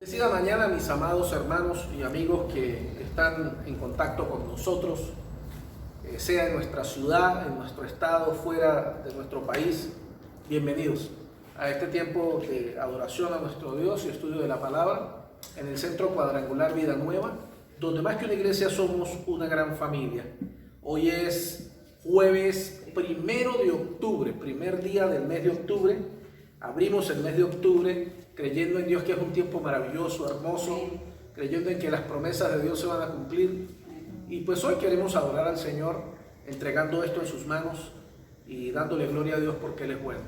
Bendecida mañana, mis amados hermanos y amigos que están en contacto con nosotros, sea en nuestra ciudad, en nuestro estado, fuera de nuestro país. Bienvenidos a este tiempo de adoración a nuestro Dios y estudio de la palabra en el Centro Cuadrangular Vida Nueva, donde más que una iglesia somos una gran familia. Hoy es jueves 1 de octubre, primer día del mes de octubre. Abrimos el mes de octubre creyendo en Dios, que es un tiempo maravilloso, hermoso, creyendo en que las promesas de Dios se van a cumplir. Y pues hoy queremos adorar al Señor, entregando esto en sus manos y dándole gloria a Dios porque Él es bueno.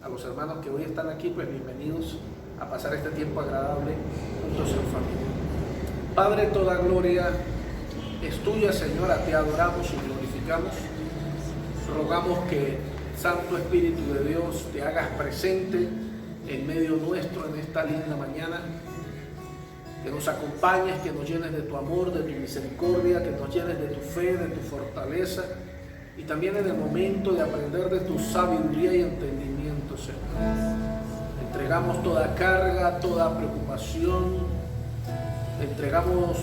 A los hermanos que hoy están aquí, pues bienvenidos a pasar este tiempo agradable juntos en familia. Padre, toda gloria es tuya, Señor, a ti adoramos y glorificamos. Rogamos que, Santo Espíritu de Dios, te hagas presente en medio nuestro en esta linda mañana, que nos acompañes, que nos llenes de tu amor, de tu misericordia, que nos llenes de tu fe, de tu fortaleza, y también en el momento de aprender de tu sabiduría y entendimiento, Señor. Entregamos toda carga, toda preocupación, entregamos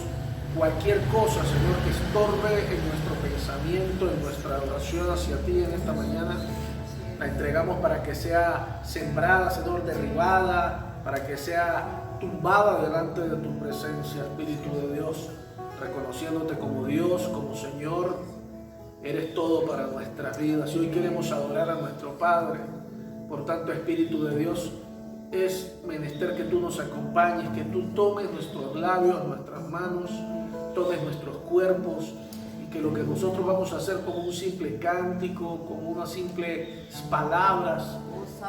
cualquier cosa, Señor, que estorbe en nuestro pensamiento, en nuestra oración hacia ti en esta mañana. La entregamos para que sea sembrada, Señor, derribada, para que sea tumbada delante de tu presencia, Espíritu de Dios, reconociéndote como Dios, como Señor. Eres todo para nuestras vidas y hoy queremos adorar a nuestro Padre. Por tanto, Espíritu de Dios, es menester que tú nos acompañes, que tú tomes nuestros labios, nuestras manos, tomes nuestros cuerpos, que lo que nosotros vamos a hacer como un simple cántico, como unas simples palabras,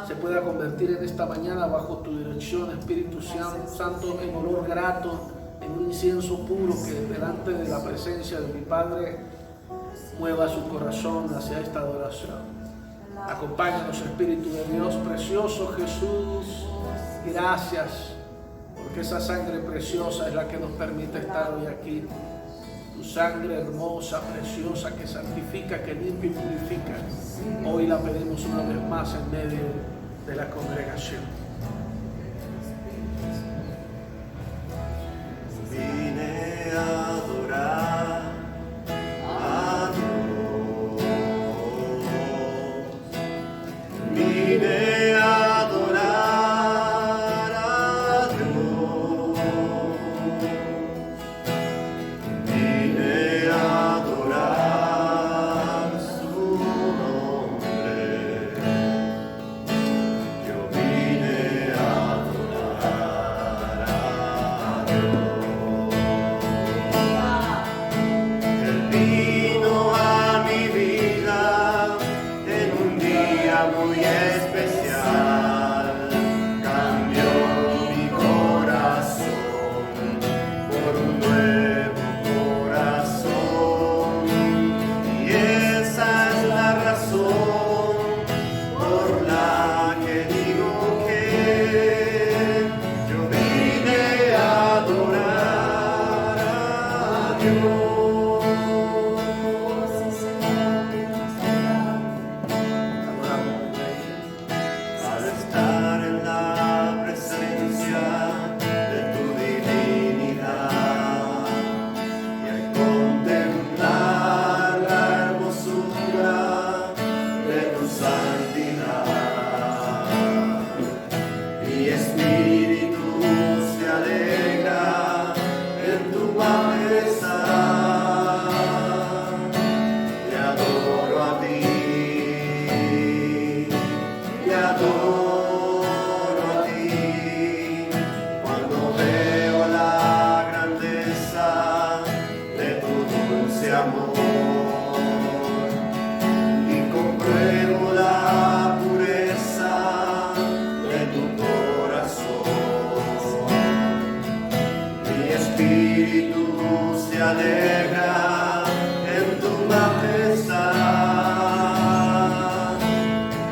se pueda convertir en esta mañana bajo tu dirección, Espíritu Santo, en olor grato, en un incienso puro que delante de la presencia de mi Padre mueva su corazón hacia esta adoración. Acompáñanos, Espíritu de Dios, precioso Jesús, gracias, porque esa sangre preciosa es la que nos permite estar hoy aquí. Tu sangre hermosa, preciosa, que santifica, que limpia y purifica. Hoy la pedimos una vez más en medio de la congregación. Vine a adorar a Dios. Vine a adorar a Dios. Vine a adorar su nombre. Yo vine a adorar a Dios. Él vino a mi vida en un día muy especial. Cambió mi corazón por un nuevo corazón. Y esa es la razón por la que digo que yo vine a adorar a Dios. Adoramos, Rey. Al estar en la presencia de tu divinidad y al contemplar la hermosura de tu santidad, mi espíritu se alegra en tu majestad. Te adoro a ti, te adoro a ti, cuando veo la grandeza de tu dulce amor y compruebo la pureza de tu corazón. Mi espíritu se alegra en tu majestad.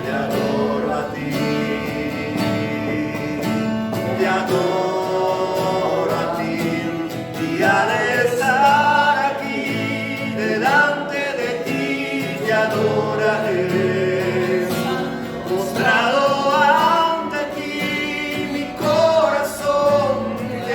Te adoro a ti, te adoro a ti, y al estar aquí delante de ti te adoraré, postrado ante ti mi corazón te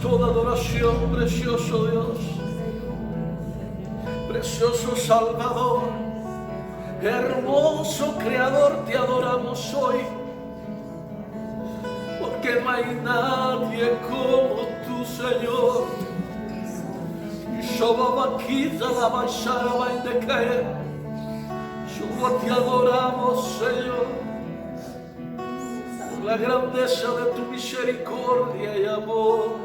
toda adoración, precioso Dios, precioso Salvador, hermoso Creador, te adoramos hoy, porque no hay nadie como tú, Señor. Te adoramos, Señor, por la grandeza de tu misericordia y amor.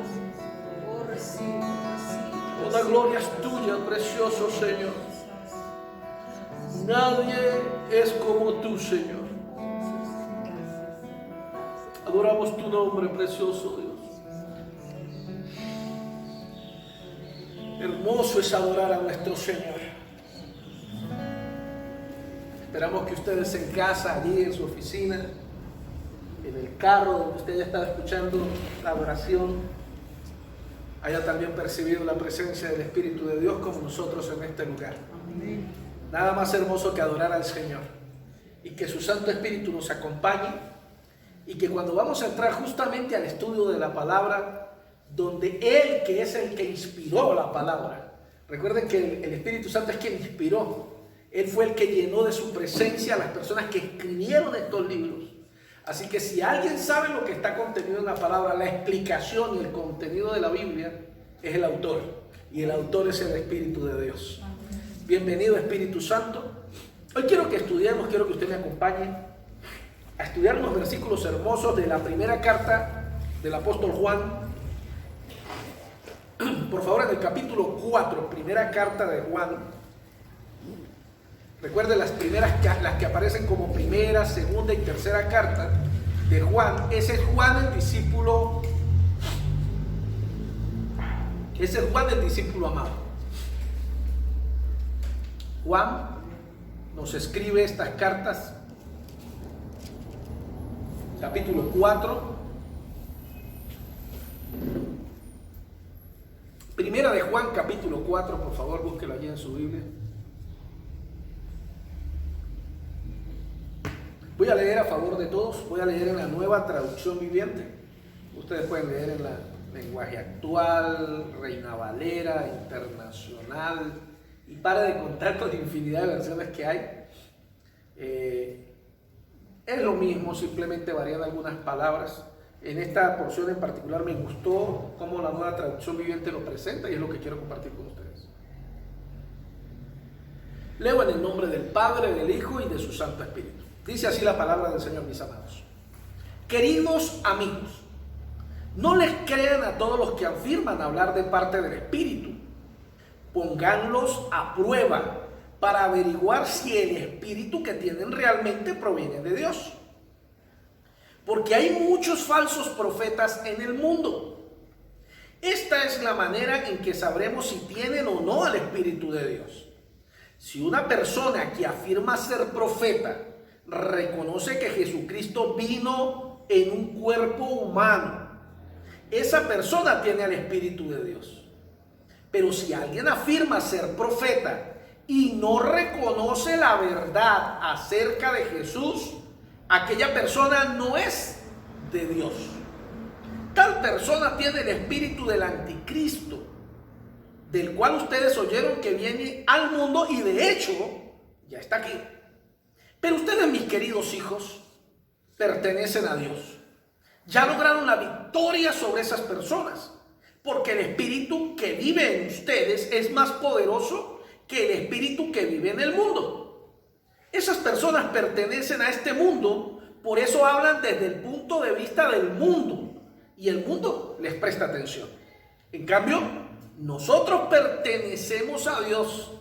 Toda gloria es tuya, precioso Señor. Nadie es como tú, Señor. Adoramos tu nombre, precioso Dios. Hermoso es adorar a nuestro Señor. Esperamos que ustedes en casa, allí en su oficina, en el carro donde usted ya estaba escuchando la adoración, haya también percibido la presencia del Espíritu de Dios como nosotros en este lugar. Amén. Nada más hermoso que adorar al Señor y que su Santo Espíritu nos acompañe, y que cuando vamos a entrar justamente al estudio de la palabra, donde Él, que es el que inspiró la palabra, recuerden que el Espíritu Santo es quien inspiró. Él fue el que llenó de su presencia a las personas que escribieron estos libros. Así que si alguien sabe lo que está contenido en la palabra, la explicación y el contenido de la Biblia, es el autor. Y el autor es el Espíritu de Dios. Bienvenido, Espíritu Santo. Hoy quiero que estudiemos, quiero que usted me acompañe a estudiar unos versículos hermosos de la primera carta del apóstol Juan. Por favor, en el capítulo 4, primera carta de Juan. Recuerden las que aparecen como primera, segunda y tercera carta de Juan. Ese es Juan el discípulo. Ese es Juan el discípulo amado. Juan nos escribe estas cartas. Capítulo 4. Primera de Juan, capítulo 4, por favor, búsquelo allí en su Biblia. Voy a leer a favor de todos, voy a leer en la Nueva Traducción Viviente. Ustedes pueden leer en la Lenguaje Actual, Reina Valera, Internacional, y para de contar con la infinidad de versiones que hay. Es lo mismo, simplemente varían algunas palabras. En esta porción en particular me gustó cómo la Nueva Traducción Viviente lo presenta, y es lo que quiero compartir con ustedes. Leo en el nombre del Padre, del Hijo y de su Santo Espíritu. Dice así la palabra del Señor, mis amados. Queridos amigos, no les crean a todos los que afirman hablar de parte del Espíritu. Pónganlos a prueba para averiguar si el Espíritu que tienen realmente proviene de Dios. Porque hay muchos falsos profetas en el mundo. Esta es la manera en que sabremos si tienen o no al Espíritu de Dios. Si una persona que afirma ser profeta reconoce que Jesucristo vino en un cuerpo humano, esa persona tiene al Espíritu de Dios. Pero si alguien afirma ser profeta y no reconoce la verdad acerca de Jesús, aquella persona no es de Dios. Tal persona tiene el espíritu del anticristo, del cual ustedes oyeron que viene al mundo y de hecho ya está aquí. Pero ustedes, mis queridos hijos, pertenecen a Dios. Ya lograron la victoria sobre esas personas, porque el espíritu que vive en ustedes es más poderoso que el espíritu que vive en el mundo. Esas personas pertenecen a este mundo, por eso hablan desde el punto de vista del mundo, y el mundo les presta atención. En cambio, nosotros pertenecemos a Dios,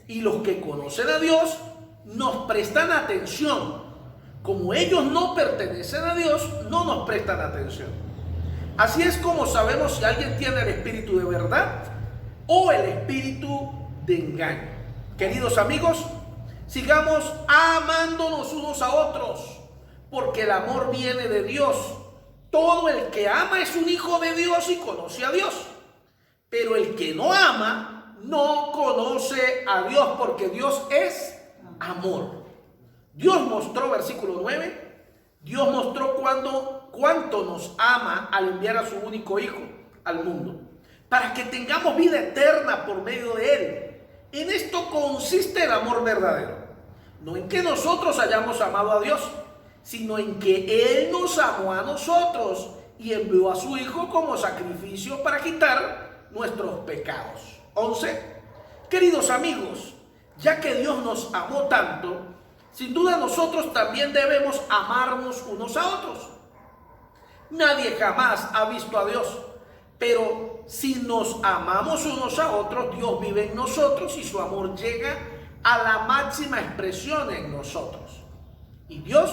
y los que conocen a Dios nos prestan atención. Como ellos no pertenecen a Dios, no nos prestan atención. Así es como sabemos si alguien tiene el espíritu de verdad o el espíritu de engaño. Queridos amigos, sigamos amándonos unos a otros, porque el amor viene de Dios. Todo el que ama es un hijo de Dios y conoce a Dios. Pero el que no ama no conoce a Dios, porque Dios es amor. Dios mostró, versículo 9, Dios mostró cuánto nos ama al enviar a su único hijo al mundo, para que tengamos vida eterna por medio de Él. En esto consiste el amor verdadero, no en que nosotros hayamos amado a Dios, sino en que Él nos amó a nosotros y envió a su Hijo como sacrificio para quitar nuestros pecados. 11. Queridos amigos, ya que Dios nos amó tanto, sin duda nosotros también debemos amarnos unos a otros. Nadie jamás ha visto a Dios, pero si nos amamos unos a otros, Dios vive en nosotros y su amor llega a la máxima expresión en nosotros. Y Dios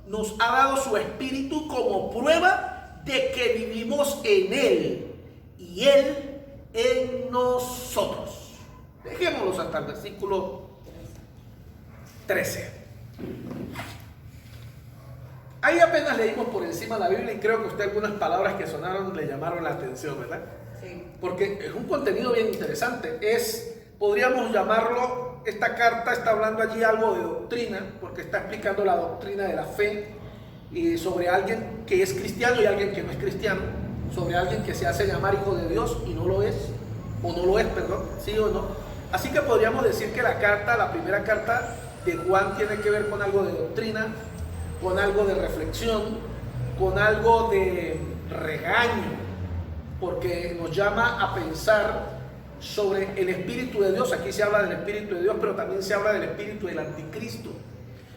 nos ha dado su Espíritu como prueba de que vivimos en Él y Él en nosotros. Dejémoslos hasta el versículo 13. Ahí apenas leímos por encima la Biblia y creo que usted algunas palabras que sonaron le llamaron la atención, ¿verdad? Sí. Porque es un contenido bien interesante. Podríamos llamarlo, esta carta está hablando allí algo de doctrina, porque está explicando la doctrina de la fe y sobre alguien que es cristiano y alguien que no es cristiano, sobre alguien que se hace llamar hijo de Dios y no lo es, o no lo es, perdón, sí o no. Así que podríamos decir que la primera carta de Juan tiene que ver con algo de doctrina, con algo de reflexión, con algo de regaño, porque nos llama a pensar sobre el Espíritu de Dios. Aquí se habla del Espíritu de Dios, pero también se habla del Espíritu del Anticristo.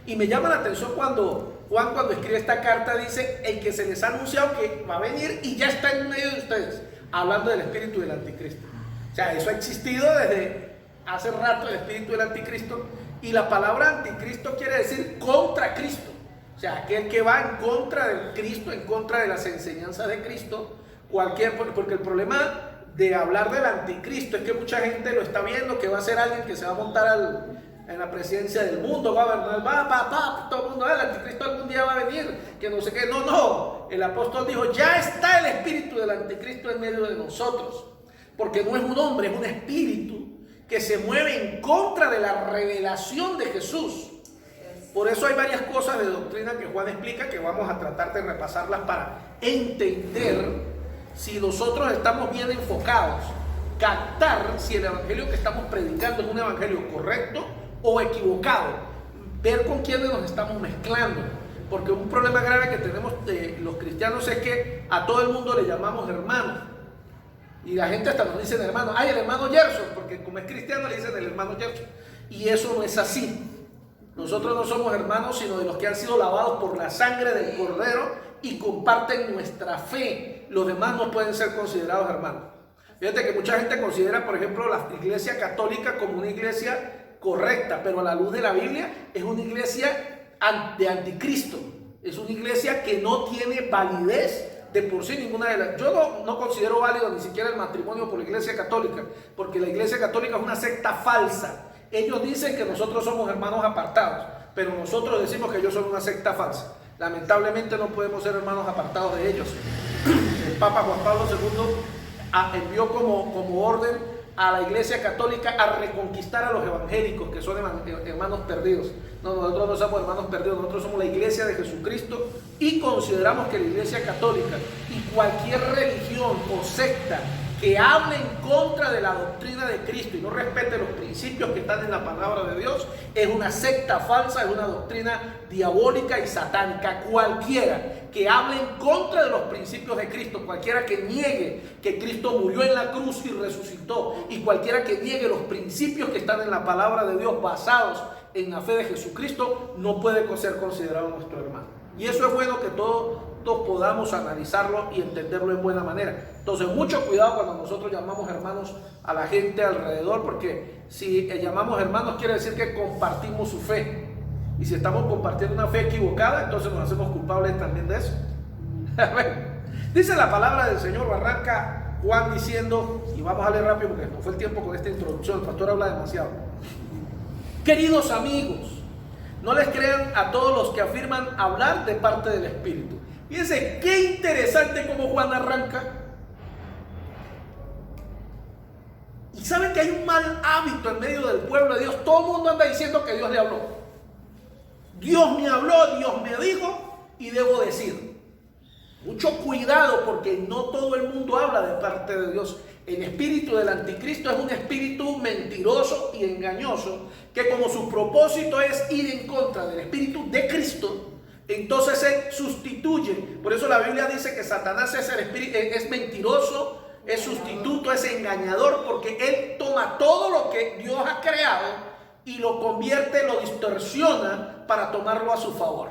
Y me llama la atención cuando Juan, cuando escribe esta carta, dice: el que se les ha anunciado que va a venir y ya está en medio de ustedes, hablando del Espíritu del Anticristo. O sea, eso ha existido desde hace rato, el Espíritu del Anticristo. Y la palabra Anticristo quiere decir contra Cristo. O sea, aquel que va en contra del Cristo, en contra de las enseñanzas de Cristo, porque el problema de hablar del Anticristo es que mucha gente lo está viendo, que va a ser alguien que se va a montar en la presidencia del mundo, va a gobernar, todo el mundo, el Anticristo algún día va a venir, que no sé qué. No, el apóstol dijo: ya está el espíritu del Anticristo en medio de nosotros, porque no es un hombre, es un espíritu que se mueve en contra de la revelación de Jesús. Por eso hay varias cosas de doctrina que Juan explica, que vamos a tratar de repasarlas para entender si nosotros estamos bien enfocados, captar si el evangelio que estamos predicando es un evangelio correcto o equivocado, ver con quiénes nos estamos mezclando. Porque un problema grave que tenemos los cristianos es que a todo el mundo le llamamos hermano, y la gente hasta nos dice hermano. Ay, el hermano Gerson, porque como es cristiano le dicen el hermano Gerson, y eso no es así. Nosotros no somos hermanos, sino de los que han sido lavados por la sangre del Cordero y comparten nuestra fe. Los demás no pueden ser considerados hermanos. Fíjate que mucha gente considera, por ejemplo, la iglesia católica como una iglesia correcta, pero a la luz de la Biblia es una iglesia de anticristo. Es una iglesia que no tiene validez de por sí ninguna de las. Yo no considero válido ni siquiera el matrimonio por la iglesia católica, porque la iglesia católica es una secta falsa. Ellos dicen que nosotros somos hermanos apartados, pero nosotros decimos que ellos son una secta falsa. Lamentablemente no podemos ser hermanos apartados de ellos. El Papa Juan Pablo II envió como orden a la iglesia católica a reconquistar a los evangélicos, que son hermanos perdidos. No, nosotros no somos hermanos perdidos, nosotros somos la iglesia de Jesucristo, y consideramos que la iglesia católica y cualquier religión o secta que hable en contra de la doctrina de Cristo y no respete los principios que están en la palabra de Dios es una secta falsa, es una doctrina diabólica y satánica. Cualquiera que hable en contra de los principios de Cristo, cualquiera que niegue que Cristo murió en la cruz y resucitó, y cualquiera que niegue los principios que están en la palabra de Dios basados en la fe de Jesucristo, no puede ser considerado nuestro hermano. Y eso es bueno que todos podamos analizarlo y entenderlo en buena manera. Entonces, mucho cuidado cuando nosotros llamamos hermanos a la gente alrededor, porque si llamamos hermanos quiere decir que compartimos su fe. Y si estamos compartiendo una fe equivocada, entonces nos hacemos culpables también de eso. Dice la palabra del Señor, arranca Juan diciendo, y vamos a leer rápido porque no fue el tiempo con esta introducción, el pastor habla demasiado. Queridos amigos, no les crean a todos los que afirman hablar de parte del Espíritu. Fíjense qué interesante cómo Juan arranca. Y saben que hay un mal hábito en medio del pueblo de Dios. Todo el mundo anda diciendo que Dios le habló. Dios me habló, Dios me dijo y debo decir. Mucho cuidado, porque no todo el mundo habla de parte de Dios. El espíritu del anticristo es un espíritu mentiroso y engañoso, que como su propósito es ir en contra del espíritu de Cristo, entonces se sustituye. Por eso la Biblia dice que Satanás es mentiroso, es sustituto, es engañador, porque él toma todo lo que Dios ha creado y lo convierte, lo distorsiona para tomarlo a su favor.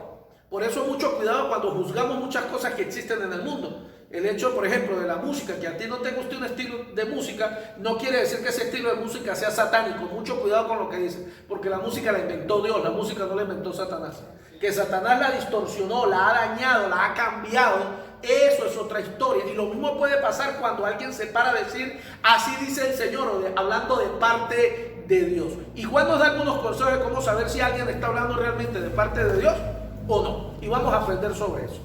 Por eso mucho cuidado cuando juzgamos muchas cosas que existen en el mundo. El hecho, por ejemplo, de la música, que a ti no te guste un estilo de música, no quiere decir que ese estilo de música sea satánico. Mucho cuidado con lo que dicen, porque la música la inventó Dios, la música no la inventó Satanás. Que Satanás la distorsionó, la ha dañado, la ha cambiado, eso es otra historia. Y lo mismo puede pasar cuando alguien se para a decir, así dice el Señor, hablando de parte de Dios. Y Juan nos da algunos consejos de cómo saber si alguien está hablando realmente de parte de Dios o no. Y vamos a aprender sobre eso.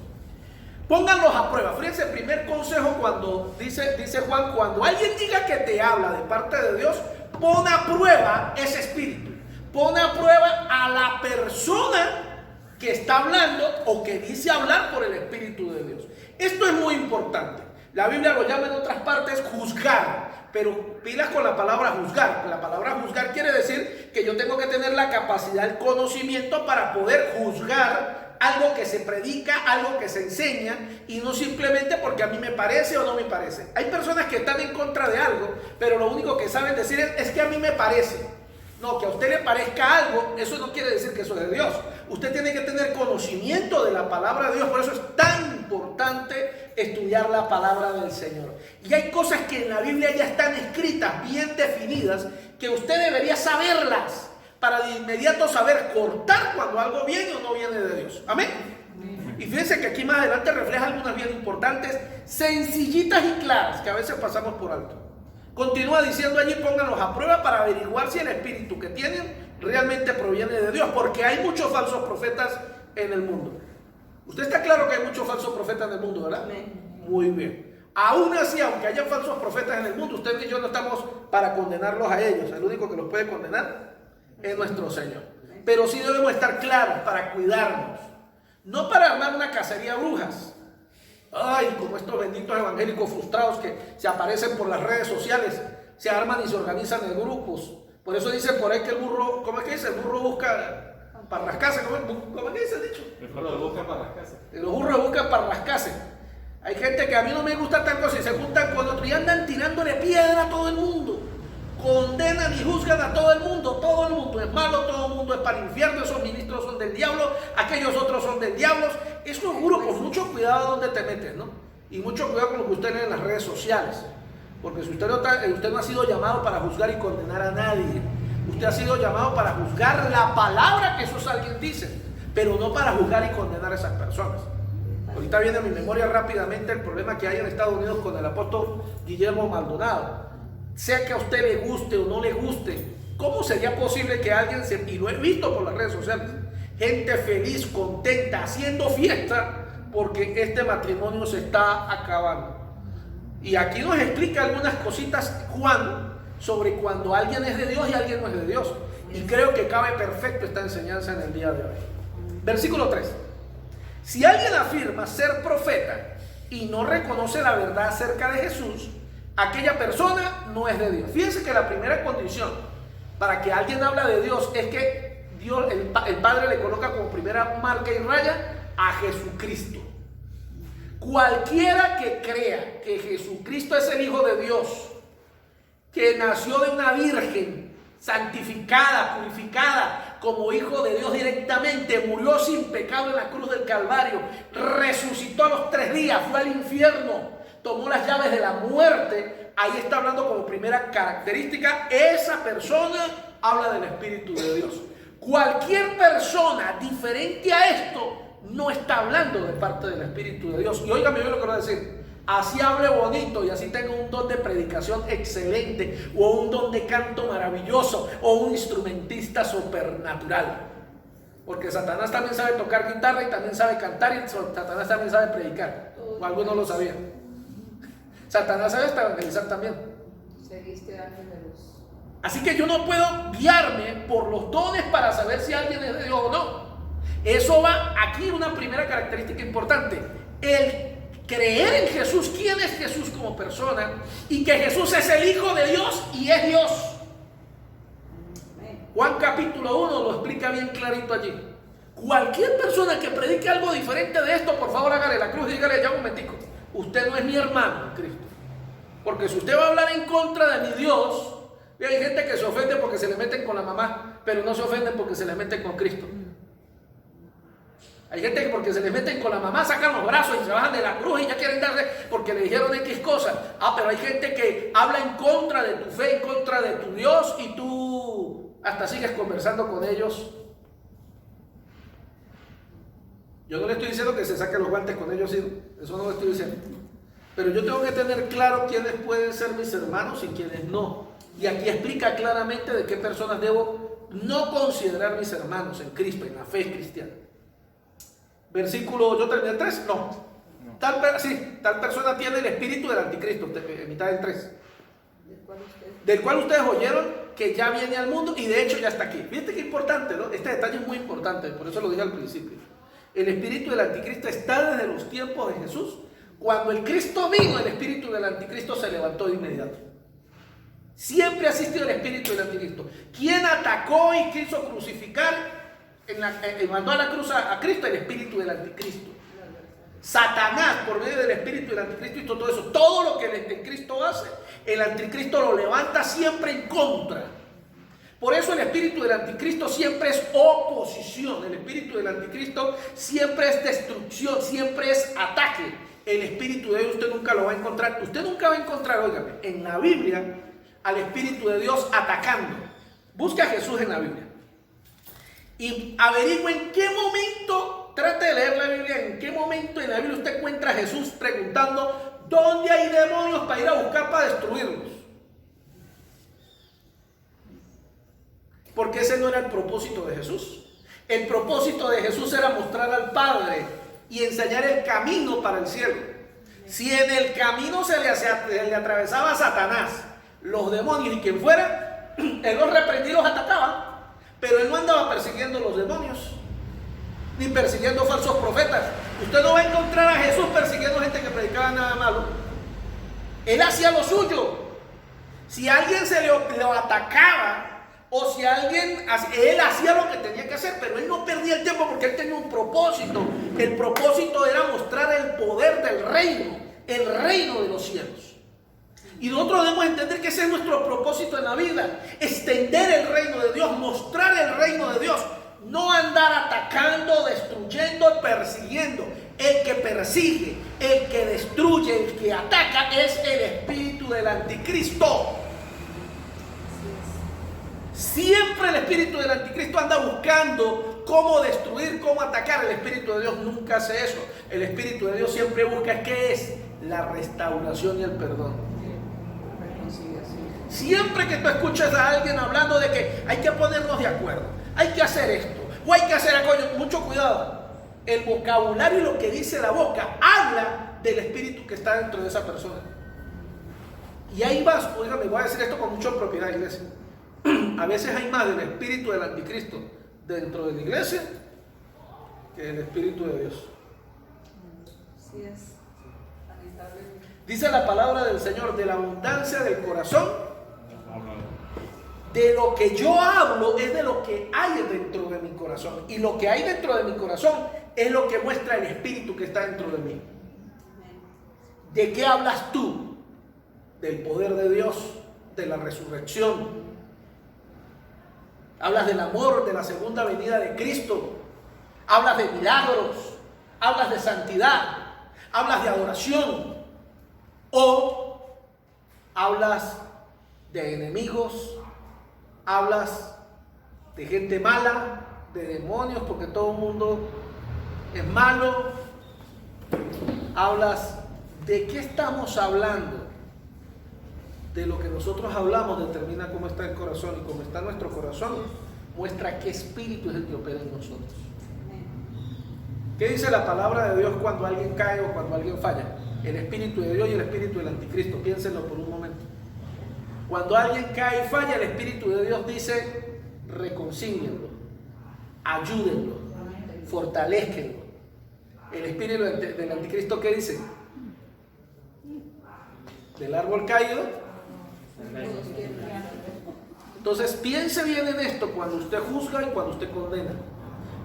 Pónganlos a prueba. Fíjense, el primer consejo cuando dice Juan, cuando alguien diga que te habla de parte de Dios, pon a prueba ese espíritu. Pon a prueba a la persona que está hablando o que dice hablar por el Espíritu de Dios. Esto es muy importante. La Biblia lo llama en otras partes juzgar, pero pilas con la palabra juzgar. La palabra juzgar quiere decir que yo tengo que tener la capacidad, el conocimiento para poder juzgar algo que se predica, algo que se enseña, y no simplemente porque a mí me parece o no me parece. Hay personas que están en contra de algo, pero lo único que saben decir es que a mí me parece. No, que a usted le parezca algo, eso no quiere decir que eso es de Dios. Usted tiene que tener conocimiento de la palabra de Dios, por eso es tan importante estudiar la palabra del Señor. Y hay cosas que en la Biblia ya están escritas, bien definidas, que usted debería saberlas para de inmediato saber cortar cuando algo viene o no viene de Dios. Amén. Y fíjense que aquí más adelante refleja algunas bien importantes, sencillitas y claras, que a veces pasamos por alto. Continúa diciendo allí, pónganlos a prueba para averiguar si el espíritu que tienen realmente proviene de Dios, porque hay muchos falsos profetas en el mundo. Usted está claro que hay muchos falsos profetas en el mundo, ¿verdad? Muy bien. Aún así, aunque haya falsos profetas en el mundo, usted y yo no estamos para condenarlos a ellos. El único que los puede condenar es nuestro Señor. Pero sí debemos estar claros para cuidarnos, no para armar una cacería de brujas. Ay, como estos benditos evangélicos frustrados que se aparecen por las redes sociales, se arman y se organizan en grupos. Por eso dicen por ahí que el burro, ¿cómo es que dice? El burro busca para rascarse, ¿cómo es que dice el dicho? El burro busca para rascarse. Los burros buscan para rascarse. Hay gente que a mí no me gusta tal cosa y se juntan con otro y andan tirándole piedra a todo el mundo. Condenan y juzgan a todo el mundo es malo, todo el mundo es para el infierno, esos ministros son del diablo, aquellos otros son del diablo. Estos grupos, mucho cuidado donde te metes, ¿no? Y mucho cuidado con lo que usted lee en las redes sociales, porque si usted no ha sido llamado para juzgar y condenar a nadie, usted ha sido llamado para juzgar la palabra que esos alguien dicen, pero no para juzgar y condenar a esas personas. Ahorita viene a mi memoria rápidamente el problema que hay en Estados Unidos con el apóstol Guillermo Maldonado. Sea que a usted le guste o no le guste, ¿cómo sería posible que alguien y lo he visto por las redes sociales, gente feliz, contenta, haciendo fiesta porque este matrimonio se está acabando? Y aquí nos explica algunas cositas Juan sobre cuando alguien es de Dios y alguien no es de Dios. Y creo que cabe perfecto esta enseñanza en el día de hoy. Versículo 3. Si alguien afirma ser profeta y no reconoce la verdad acerca de Jesús, aquella persona no es de Dios. Fíjense que la primera condición para que alguien hable de Dios es que Dios, el Padre le coloca como primera marca y raya a Jesucristo. Cualquiera que crea que Jesucristo es el Hijo de Dios, que nació de una virgen, santificada, purificada, como Hijo de Dios directamente, murió sin pecado en la cruz del Calvario, resucitó a los 3 días, fue al infierno, tomó las llaves de la muerte, ahí está hablando como primera característica, esa persona habla del Espíritu de Dios. Cualquier persona diferente a esto no está hablando de parte del Espíritu de Dios. Y óigame bien lo que voy a decir, así hable bonito y así tenga un don de predicación excelente, o un don de canto maravilloso, o un instrumentista supernatural. Porque Satanás también sabe tocar guitarra y también sabe cantar, y Satanás también sabe predicar. O algunos lo sabían. Satanás sabe hasta evangelizar también. Seguiste años de luz. Así que yo no puedo guiarme por los dones para saber si alguien es de Dios o no. Eso va aquí una primera característica importante. El creer en Jesús, quién es Jesús como persona, y que Jesús es el Hijo de Dios y es Dios. Juan capítulo 1 lo explica bien clarito allí. Cualquier persona que predique algo diferente de esto, por favor hágale la cruz y dígale ya un momentico, usted no es mi hermano en Cristo. Porque si usted va a hablar en contra de mi Dios, y hay gente que se ofende porque se le meten con la mamá, pero no se ofenden porque se les meten con Cristo. Hay gente que porque se les meten con la mamá sacan los brazos y se bajan de la cruz y ya quieren darle porque le dijeron X cosas. Pero hay gente que habla en contra de tu fe, en contra de tu Dios, y tú hasta sigues conversando con ellos. Yo no le estoy diciendo que se saque los guantes con ellos, eso no lo estoy diciendo. Pero yo tengo que tener claro quiénes pueden ser mis hermanos y quiénes no. Y aquí explica claramente de qué personas debo no considerar mis hermanos en Cristo, en la fe cristiana. Versículo, ¿yo terminé el 3? No. Tal persona tiene el espíritu del anticristo, en mitad del 3. Del cual ustedes oyeron que ya viene al mundo y de hecho ya está aquí. Fíjate qué importante, ¿no? Este detalle es muy importante, por eso lo dije al principio. El espíritu del anticristo está desde los tiempos de Jesús. Cuando el Cristo vino, el espíritu del anticristo se levantó de inmediato. Siempre ha existido el espíritu del anticristo. ¿Quién atacó y quiso crucificar, mandó a la cruz a Cristo? El espíritu del anticristo. Satanás, por medio del espíritu del anticristo, hizo todo eso. Todo lo que el anticristo hace, el anticristo lo levanta siempre en contra. Por eso el espíritu del anticristo siempre es oposición. El espíritu del anticristo siempre es destrucción, siempre es ataque. El espíritu de Dios usted nunca lo va a encontrar. Usted nunca va a encontrar, óigame, en la Biblia al espíritu de Dios atacando. Busque a Jesús en la Biblia y averigüe en qué momento, trate de leer la Biblia, en qué momento en la Biblia usted encuentra a Jesús preguntando ¿dónde hay demonios para ir a buscar para destruirlos? Porque ese no era el propósito de Jesús. El propósito de Jesús era mostrar al Padre y enseñar el camino para el cielo. Si en el camino se le atravesaba a Satanás, los demonios y quien fuera, él los reprendía y los atacaba, pero él no andaba persiguiendo los demonios ni persiguiendo falsos profetas. Usted no va a encontrar a Jesús persiguiendo gente que predicaba nada malo. Él hacía lo suyo. Si alguien se lo atacaba o si alguien, él hacía lo que tenía que hacer, pero él no perdía el tiempo porque él tenía un propósito. El propósito era mostrar el poder del reino, el reino de los cielos. Y nosotros debemos entender que ese es nuestro propósito en la vida, extender el reino de Dios, mostrar el reino de Dios, no andar atacando, destruyendo, persiguiendo. El que persigue, el que destruye, el que ataca es el espíritu del anticristo. Siempre el espíritu del anticristo anda buscando cómo destruir, cómo atacar. El espíritu de Dios nunca hace eso. El espíritu de Dios siempre busca, ¿qué es? La restauración y el perdón. Siempre que tú escuchas a alguien hablando de que hay que ponernos de acuerdo, hay que hacer esto o hay que hacer aquello, mucho cuidado. El vocabulario y lo que dice la boca habla del espíritu que está dentro de esa persona. Y ahí vas, oígame, voy a decir esto con mucha propiedad, iglesia. A veces hay más del espíritu del anticristo dentro de la iglesia que del espíritu de Dios. Así es. Lamentablemente. Dice la palabra del Señor, de la abundancia del corazón, de lo que yo hablo es de lo que hay dentro de mi corazón. Y lo que hay dentro de mi corazón es lo que muestra el espíritu que está dentro de mí. ¿De qué hablas tú? Del poder de Dios, de la resurrección. Hablas del amor, de la segunda venida de Cristo. Hablas de milagros. Hablas de santidad. Hablas de adoración. O hablas de enemigos. Hablas de gente mala, de demonios, porque todo el mundo es malo. Hablas, ¿de qué estamos hablando? De lo que nosotros hablamos determina cómo está el corazón, y cómo está nuestro corazón muestra qué espíritu es el que opera en nosotros. ¿Qué dice la palabra de Dios cuando alguien cae o cuando alguien falla? El espíritu de Dios y el espíritu del anticristo. Piénsenlo por un momento. Cuando alguien cae y falla, el espíritu de Dios dice: reconcílienlo, ayúdenlo, fortalézcanlo. El espíritu del anticristo, ¿qué dice? del árbol caído. Entonces piense bien en esto cuando usted juzga y cuando usted condena.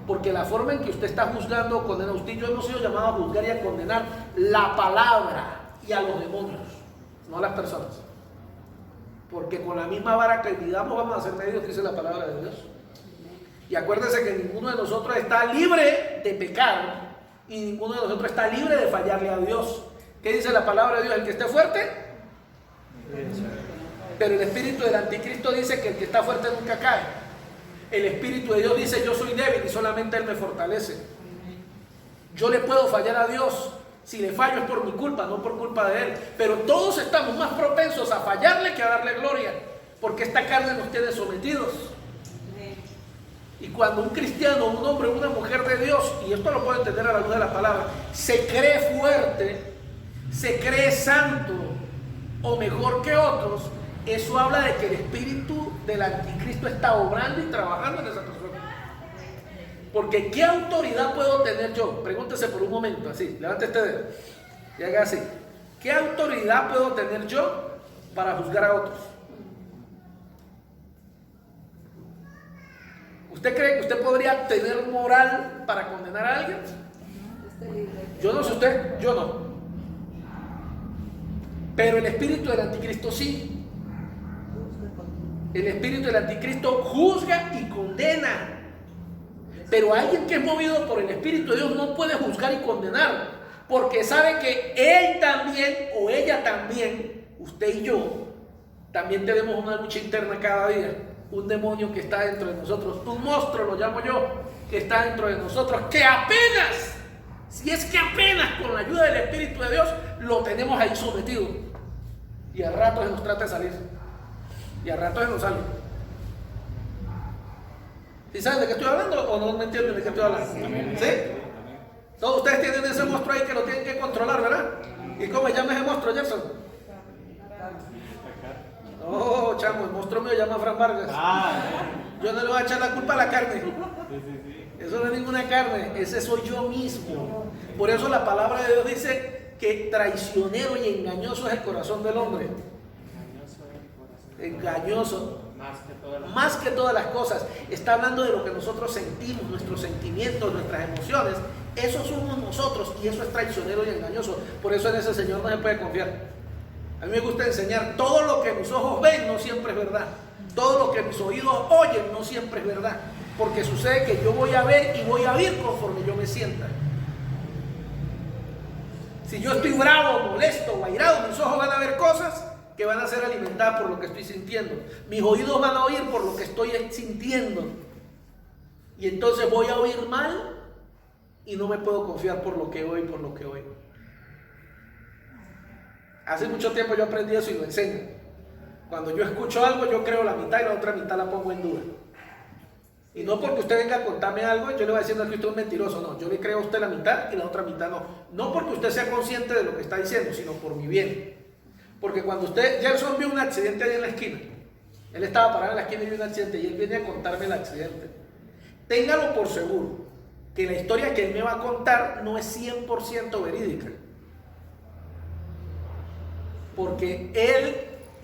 Porque la forma en que usted está juzgando o condena, usted y yo hemos sido llamados a juzgar y a condenar la palabra y a los demonios, no a las personas. Porque con la misma vara que midamos vamos a hacer medios, dice la palabra de Dios. Y acuérdense que ninguno de nosotros está libre de pecar y ninguno de nosotros está libre de fallarle a Dios. ¿Qué dice la palabra de Dios? El que esté fuerte. Pero el espíritu del anticristo dice que el que está fuerte nunca cae. El espíritu de Dios dice: yo soy débil y solamente Él me fortalece. Yo le puedo fallar a Dios. Si le fallo es por mi culpa, no por culpa de Él. Pero todos estamos más propensos a fallarle que a darle gloria, porque esta carne nos tiene sometidos. Y cuando un cristiano, un hombre, una mujer de Dios, y esto lo puedo entender a la luz de la palabra, se cree fuerte, se cree santo o mejor que otros, eso habla de que el espíritu del anticristo está obrando y trabajando en esa persona. Porque ¿qué autoridad puedo tener yo? Pregúntese por un momento, así, levante este dedo y haga así. ¿Qué autoridad puedo tener yo para juzgar a otros? ¿Usted cree que usted podría tener moral para condenar a alguien? Yo no sé usted, yo no. Pero el espíritu del anticristo sí. El espíritu del anticristo juzga y condena. Pero alguien que es movido por el espíritu de Dios no puede juzgar y condenar, porque sabe que él también o ella también, usted y yo, también tenemos una lucha interna cada día. Un demonio que está dentro de nosotros, un monstruo lo llamo yo, que está dentro de nosotros, que apenas, si es que apenas con la ayuda del Espíritu de Dios lo tenemos ahí sometido, y a ratos se nos trata de salir y a ratos se nos sale. ¿Sí saben de qué estoy hablando o no me entienden de qué estoy hablando? ¿Sí? Todos ustedes tienen ese monstruo ahí que lo tienen que controlar, ¿verdad? ¿Y cómo se llama ese monstruo, Jefferson? Oh, chamo, el monstruo mío se llama Fran Vargas. Yo no le voy a echar la culpa a la carne. Eso no es ninguna carne, ese soy yo mismo. Por eso la palabra de Dios dice que traicionero y engañoso es el corazón del hombre. Engañoso. Más que todas las cosas. Está hablando de lo que nosotros sentimos, nuestros sentimientos, nuestras emociones. Eso somos nosotros y eso es traicionero y engañoso. Por eso en ese Señor no se puede confiar. A mí me gusta enseñar: todo lo que mis ojos ven no siempre es verdad. Todo lo que mis oídos oyen no siempre es verdad. Porque sucede que yo voy a ver y voy a oír conforme yo me sienta. Si yo estoy bravo, molesto o airado, mis ojos van a ver cosas que van a ser alimentadas por lo que estoy sintiendo. Mis oídos van a oír por lo que estoy sintiendo. Y entonces voy a oír mal y no me puedo confiar por lo que oigo y por lo que oigo. Hace mucho tiempo yo aprendí eso y lo enseño. Cuando yo escucho algo, yo creo la mitad y la otra mitad la pongo en duda. Y no porque usted venga a contarme algo y yo le voy diciendo que usted es un mentiroso. No, yo le creo a usted la mitad y la otra mitad no. No porque usted sea consciente de lo que está diciendo, sino por mi bien. Porque cuando Gerson vio un accidente ahí en la esquina, él estaba parado en la esquina y vio un accidente y él viene a contarme el accidente. Téngalo por seguro que la historia que él me va a contar no es 100% verídica. Porque él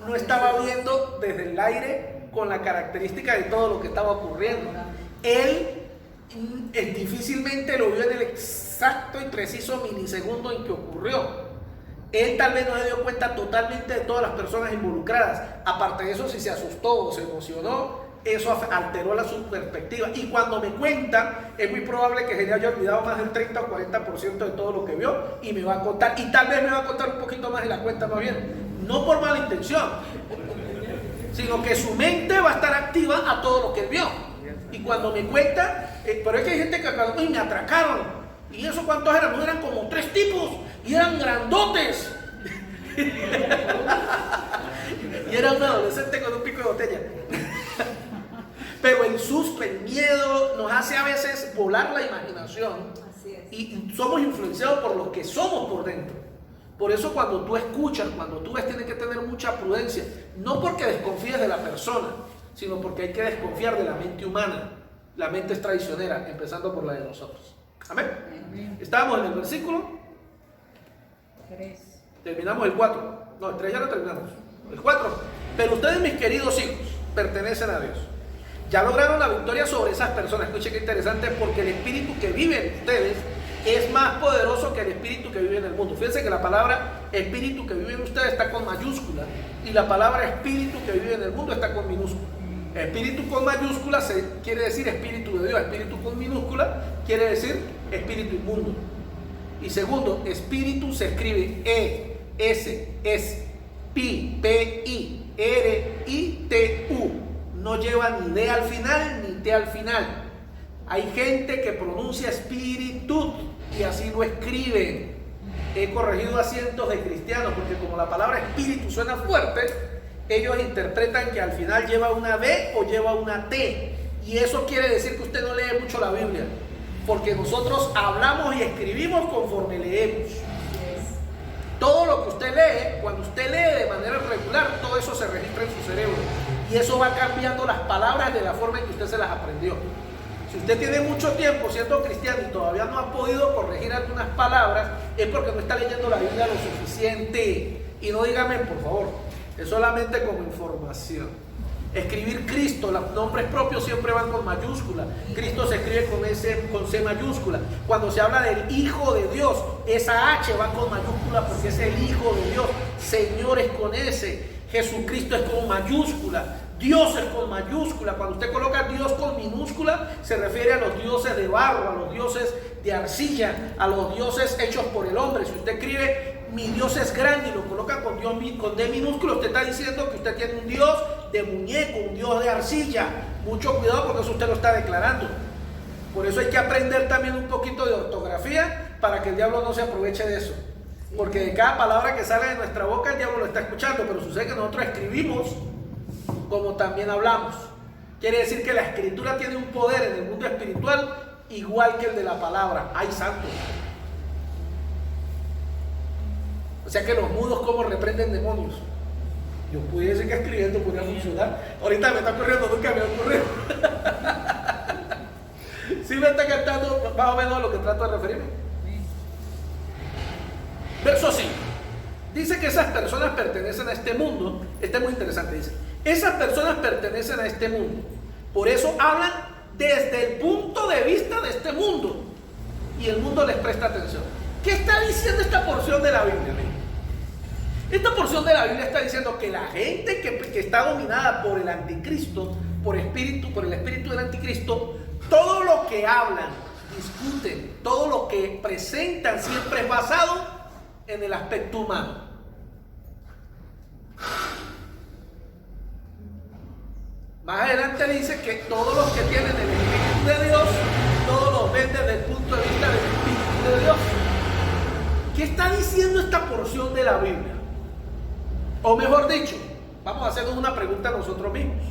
no estaba viendo desde el aire con la característica de todo lo que estaba ocurriendo. Él difícilmente lo vio en el exacto y preciso milisegundo en que ocurrió. Él tal vez no se dio cuenta totalmente de todas las personas involucradas. Aparte de eso, si se asustó o se emocionó, eso alteró su perspectiva. Y cuando me cuenta, es muy probable que se le haya olvidado más del 30 o 40% de todo lo que vio y me va a contar. Y tal vez me va a contar un poquito más de la cuenta más bien. No por mala intención, sino que su mente va a estar activa a todo lo que él vio. Y cuando me cuenta, pero es que hay gente que acá me atracaron. ¿Y eso cuántos eran? No, eran como 3 tipos y eran grandotes. Y era un adolescente con un pico de botella. Pero el susto, el miedo nos hace a veces volar la imaginación. Y somos influenciados por lo que somos por dentro. Por eso cuando tú escuchas, cuando tú ves, tienes que tener mucha prudencia. No porque desconfíes de la persona, sino porque hay que desconfiar de la mente humana. La mente es traicionera, empezando por la de nosotros. Amén. Estábamos en el versículo 3. Terminamos el 4. No, el 3 ya lo terminamos. El 4. Pero ustedes, mis queridos hijos, pertenecen a Dios. Ya lograron la victoria sobre esas personas. Escuchen qué interesante, porque el espíritu que vive en ustedes es más poderoso que el espíritu que vive en el mundo. Fíjense que la palabra espíritu que vive en ustedes está con mayúscula y la palabra espíritu que vive en el mundo está con minúscula. Espíritu con mayúscula quiere decir espíritu de Dios. Espíritu con minúscula quiere decir espíritu inmundo. Y segundo, espíritu se escribe E-S-S-P-I-R-I-T-U. No lleva ni D al final ni T al final. Hay gente que pronuncia espíritu y así lo escriben. He corregido a cientos de cristianos porque como la palabra espíritu suena fuerte, ellos interpretan que al final lleva una D o lleva una T. Y eso quiere decir que usted no lee mucho la Biblia, porque nosotros hablamos y escribimos conforme leemos. Todo lo que usted lee, cuando usted lee de manera regular, todo eso se registra en su cerebro. Y eso va cambiando las palabras de la forma en que usted se las aprendió. Si usted tiene mucho tiempo siendo cristiano y todavía no ha podido corregir algunas palabras, es porque no está leyendo la Biblia lo suficiente. Y no dígame, por favor, es solamente como información. Escribir Cristo, los nombres propios siempre van con mayúscula. Cristo se escribe con C mayúscula. Cuando se habla del Hijo de Dios, esa H va con mayúscula porque es el Hijo de Dios. Señor es con S. Jesucristo es con mayúscula. Dios es con mayúscula. Cuando usted coloca Dios con minúscula, se refiere a los dioses de barro, a los dioses de arcilla, a los dioses hechos por el hombre. Si usted escribe mi Dios es grande y lo coloca con D minúsculo, usted está diciendo que usted tiene un Dios de muñeco, un Dios de arcilla. Mucho cuidado porque eso usted lo está declarando. Por eso hay que aprender también un poquito de ortografía para que el diablo no se aproveche de eso. Porque de cada palabra que sale de nuestra boca el diablo lo está escuchando, pero sucede que nosotros escribimos como también hablamos. Quiere decir que la escritura tiene un poder en el mundo espiritual igual que el de la palabra. ¡Ay, santo! O sea que los mudos como reprenden demonios. Yo pudiese que escribiendo podría funcionar. Ahorita me está ocurriendo, nunca me ha ocurrido. ¿Sí me está captando más o menos a lo que trato de referirme? Verso 5. Dice que esas personas pertenecen a este mundo. Este es muy interesante, dice. Esas personas pertenecen a este mundo. Por eso hablan desde el punto de vista de este mundo. Y el mundo les presta atención. ¿Qué está diciendo esta porción de la Biblia? Esta porción de la Biblia está diciendo que la gente que está dominada por el anticristo, por el espíritu del anticristo, todo lo que hablan, discuten, todo lo que presentan siempre es basado en el aspecto humano. Más adelante dice que todos los que tienen el Espíritu de Dios, todos los ven desde el punto de vista del Espíritu de Dios. ¿Qué está diciendo esta porción de la Biblia? O mejor dicho, vamos a hacernos una pregunta a nosotros mismos.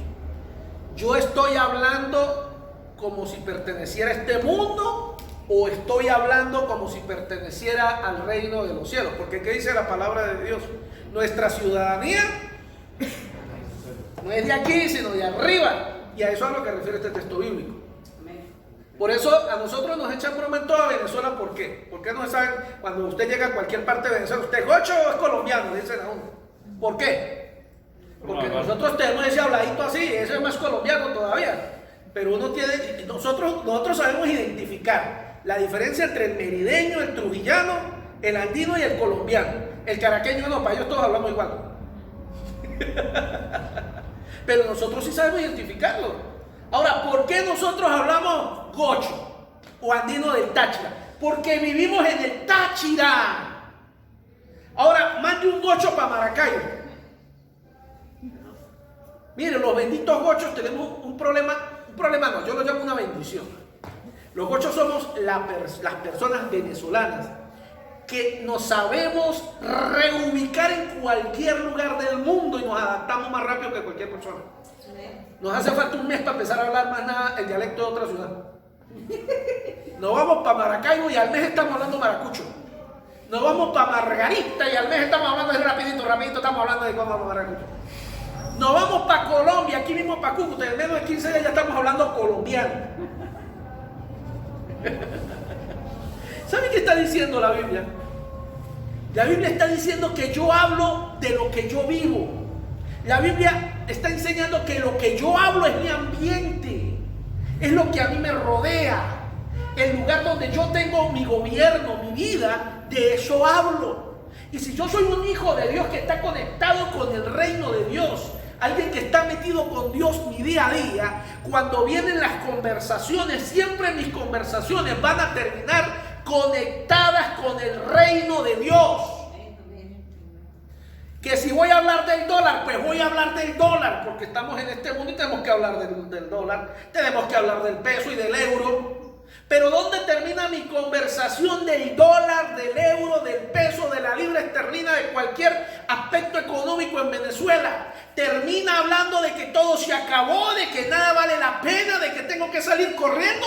¿Yo estoy hablando como si perteneciera a este mundo o estoy hablando como si perteneciera al reino de los cielos? Porque ¿qué dice la palabra de Dios? Nuestra ciudadanía no es de aquí, sino de arriba. Y a eso es a lo que refiere este texto bíblico. Por eso a nosotros nos echan broma en toda Venezuela. ¿Por qué? Porque no saben, cuando usted llega a cualquier parte de Venezuela, ¿usted es gocho o es colombiano? Le dicen a uno. ¿Por qué? Porque nosotros tenemos ese habladito así, ese es más colombiano todavía. Pero nosotros sabemos identificar la diferencia entre el merideño, el trujillano, el andino y el colombiano. El caraqueño no, para ellos todos hablamos igual. Pero nosotros sí sabemos identificarlo. Ahora, ¿por qué nosotros hablamos gocho o andino del Táchira? Porque vivimos en el Táchira. Ahora, mande un gocho para Maracaibo. Mire, los benditos gochos tenemos un problema no, yo lo llamo una bendición. Los gochos somos las personas venezolanas que nos sabemos reubicar en cualquier lugar del mundo y nos adaptamos más rápido que cualquier persona. Nos hace falta un mes para empezar a hablar más nada el dialecto de otra ciudad. Nos vamos para Maracaibo y al mes estamos hablando maracucho. Nos vamos para Margarita y al mes estamos hablando de rapidito estamos hablando de cómo maracucho. Nos vamos para Colombia, aquí mismo para Cúcuta, en menos de 15 días ya estamos hablando colombiano. ¿Saben qué está diciendo la Biblia? La Biblia está diciendo que yo hablo de lo que yo vivo. La Biblia está enseñando que lo que yo hablo es mi ambiente, es lo que a mí me rodea, el lugar donde yo tengo mi gobierno, mi vida, de eso hablo. Y si yo soy un hijo de Dios que está conectado con el reino de Dios, alguien que está metido con Dios mi día a día, cuando vienen las conversaciones, siempre mis conversaciones van a terminar conectadas con el reino de Dios. Que si voy a hablar del dólar, pues voy a hablar del dólar, porque estamos en este mundo y tenemos que hablar del dólar, tenemos que hablar del peso y del euro. Pero ¿dónde termina mi conversación del dólar, del euro, del peso, de la libra esterlina, de cualquier aspecto económico en Venezuela? ¿Termina hablando de que todo se acabó, de que nada vale la pena, de que tengo que salir corriendo?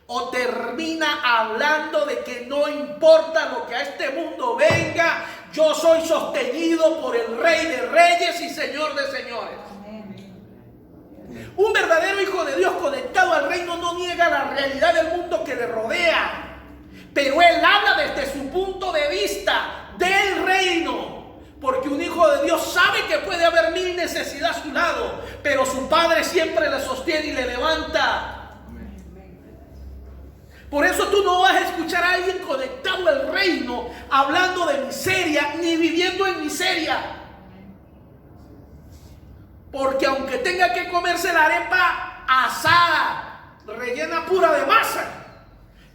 ¿O termina hablando de que no importa lo que a este mundo venga, yo soy sostenido por el Rey de Reyes y Señor de Señores? Un verdadero hijo de Dios conectado al reino no niega la realidad del mundo que le rodea, pero él habla desde su punto de vista del reino, porque un hijo de Dios sabe que puede haber mil necesidades a su lado, pero su Padre siempre le sostiene y le levanta. Por eso tú no vas a escuchar a alguien conectado al reino hablando de miseria ni viviendo en miseria. Porque aunque tenga que comerse la arepa asada, rellena pura de masa,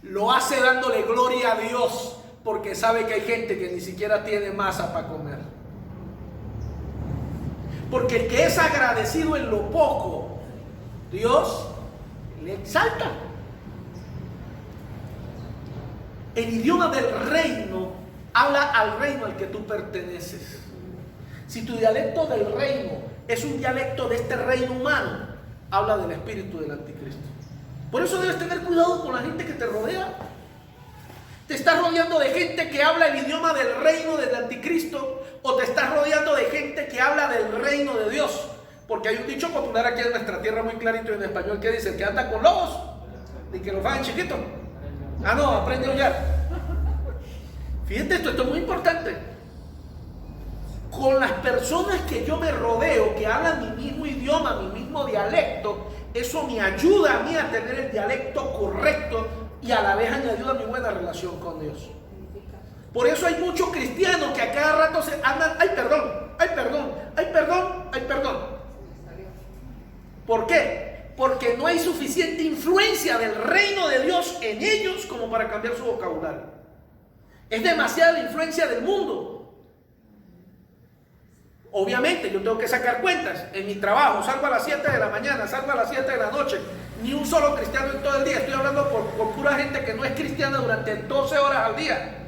lo hace dándole gloria a Dios, porque sabe que hay gente que ni siquiera tiene masa para comer. Porque el que es agradecido en lo poco, Dios le exalta. El idioma del reino habla al reino al que tú perteneces. Si tu dialecto del reino es un dialecto de este reino humano, habla del espíritu del anticristo. Por eso debes tener cuidado con la gente que te rodea. ¿Te estás rodeando de gente que habla el idioma del reino del anticristo? ¿O te estás rodeando de gente que habla del reino de Dios? Porque hay un dicho popular aquí en nuestra tierra muy clarito en español que dice: el que anda con lobos, y que los hagan chiquitos. Ah, no, aprende a hollar. Fíjate esto es muy importante. Con las personas que yo me rodeo, que hablan mi mismo idioma, mi mismo dialecto, eso me ayuda a mí a tener el dialecto correcto y a la vez me ayuda a mi buena relación con Dios. Por eso hay muchos cristianos que a cada rato se andan: ay perdón, ay perdón, ay perdón, ay perdón. ¿Por qué? Porque no hay suficiente influencia del reino de Dios en ellos como para cambiar su vocabulario. Es demasiada la influencia del mundo. Obviamente yo tengo que sacar cuentas en mi trabajo. Salgo a las 7 de la mañana, salgo a las 7 de la noche. Ni un solo cristiano en todo el día. Estoy hablando con pura gente que no es cristiana durante 12 horas al día.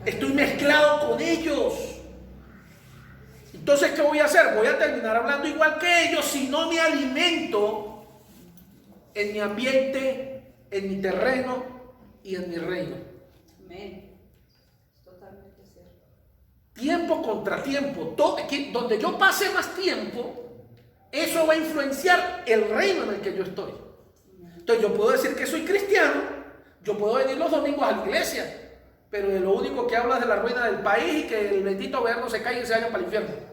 Estoy mezclado con ellos. Entonces, ¿qué voy a hacer? Voy a terminar hablando igual que ellos si no me alimento en mi ambiente, en mi terreno y en mi reino. Amén. Totalmente cierto. Tiempo contra tiempo. Donde yo pase más tiempo, eso va a influenciar el reino en el que yo estoy. Entonces yo puedo decir que soy cristiano, yo puedo venir los domingos a la iglesia, pero de lo único que habla es de la ruina del país y que el bendito gobierno se caiga y se vaya para el infierno.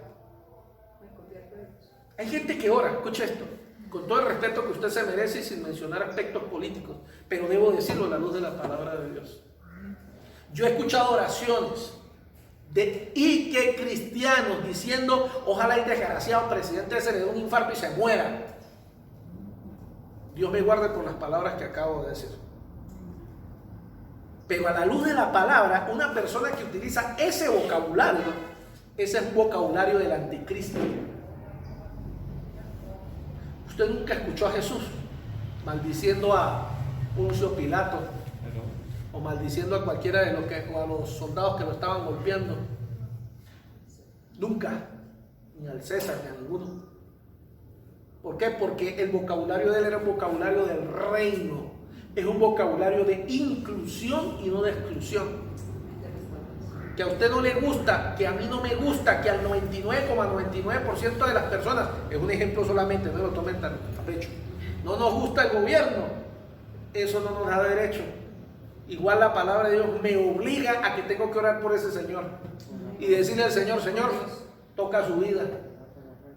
Hay gente que ora, escucha esto, con todo el respeto que usted se merece y sin mencionar aspectos políticos, pero debo decirlo a la luz de la palabra de Dios. Yo he escuchado oraciones y que cristianos diciendo: ojalá el desgraciado presidente se le dé un infarto y se muera. Dios me guarde por las palabras que acabo de decir. Pero a la luz de la palabra, una persona que utiliza ese vocabulario, ese es un vocabulario del anticristo. Usted nunca escuchó a Jesús maldiciendo a Poncio Pilato o maldiciendo a cualquiera de los o a los soldados que lo estaban golpeando. Nunca, ni al César ni a ninguno. ¿Por qué? Porque el vocabulario de él era un vocabulario del reino, es un vocabulario de inclusión y no de exclusión. Que a usted no le gusta, que a mí no me gusta, que al 99,99% de las personas, es un ejemplo solamente, no lo tomen tan a pecho, no nos gusta el gobierno, eso no nos da derecho igual la palabra de Dios me obliga a que tengo que orar por ese señor y decirle al Señor, Señor, toca su vida.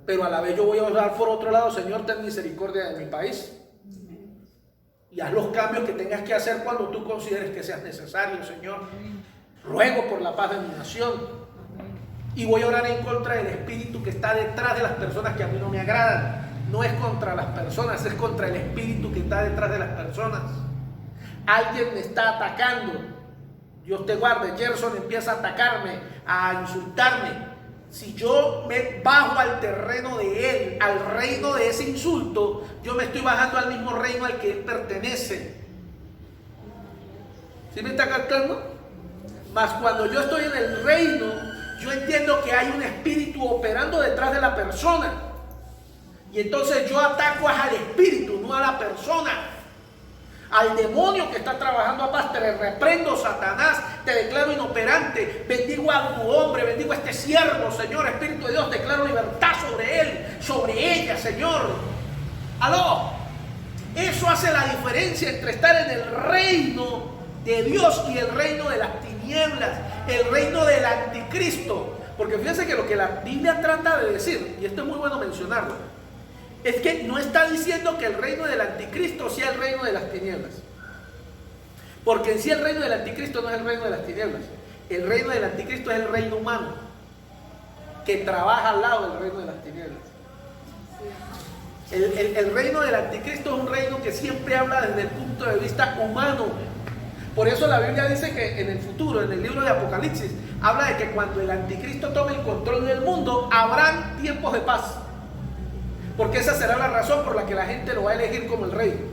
Pero a la vez yo voy a orar por otro lado, Señor, ten misericordia de mi país. Y haz los cambios que tengas que hacer cuando tú consideres que seas necesario, Señor. Ruego por la paz de mi nación. Y voy a orar en contra del espíritu que está detrás de las personas que a mí no me agradan. No es contra las personas, es contra el espíritu que está detrás de las personas. Alguien me está atacando. Dios te guarde. Gerson empieza a atacarme, a insultarme. Si yo me bajo al terreno de él, al reino de ese insulto, yo me estoy bajando al mismo reino al que él pertenece. ¿Sí me está captando? Mas cuando yo estoy en el reino, yo entiendo que hay un espíritu operando detrás de la persona. Y entonces yo ataco al espíritu, no a la persona. Al demonio que está trabajando a paz, te reprendo, Satanás, te declaro inoperante, bendigo a tu hombre, bendigo a este siervo, Señor, Espíritu de Dios, declaro libertad sobre él, sobre ella, Señor. Aló, eso hace la diferencia entre estar en el reino de Dios y el reino de las tinieblas, el reino del anticristo. Porque fíjense que lo que la Biblia trata de decir, y esto es muy bueno mencionarlo, es que no está diciendo que el reino del anticristo sea el reino de las tinieblas. Porque en sí el reino del anticristo no es el reino de las tinieblas. El reino del anticristo es el reino humano, que trabaja al lado del reino de las tinieblas. El reino del anticristo es un reino que siempre habla desde el punto de vista humano. Por eso la Biblia dice que en el futuro, en el libro de Apocalipsis, habla de que cuando el anticristo tome el control del mundo, habrán tiempos de paz. Porque esa será la razón por la que la gente lo va a elegir como el rey.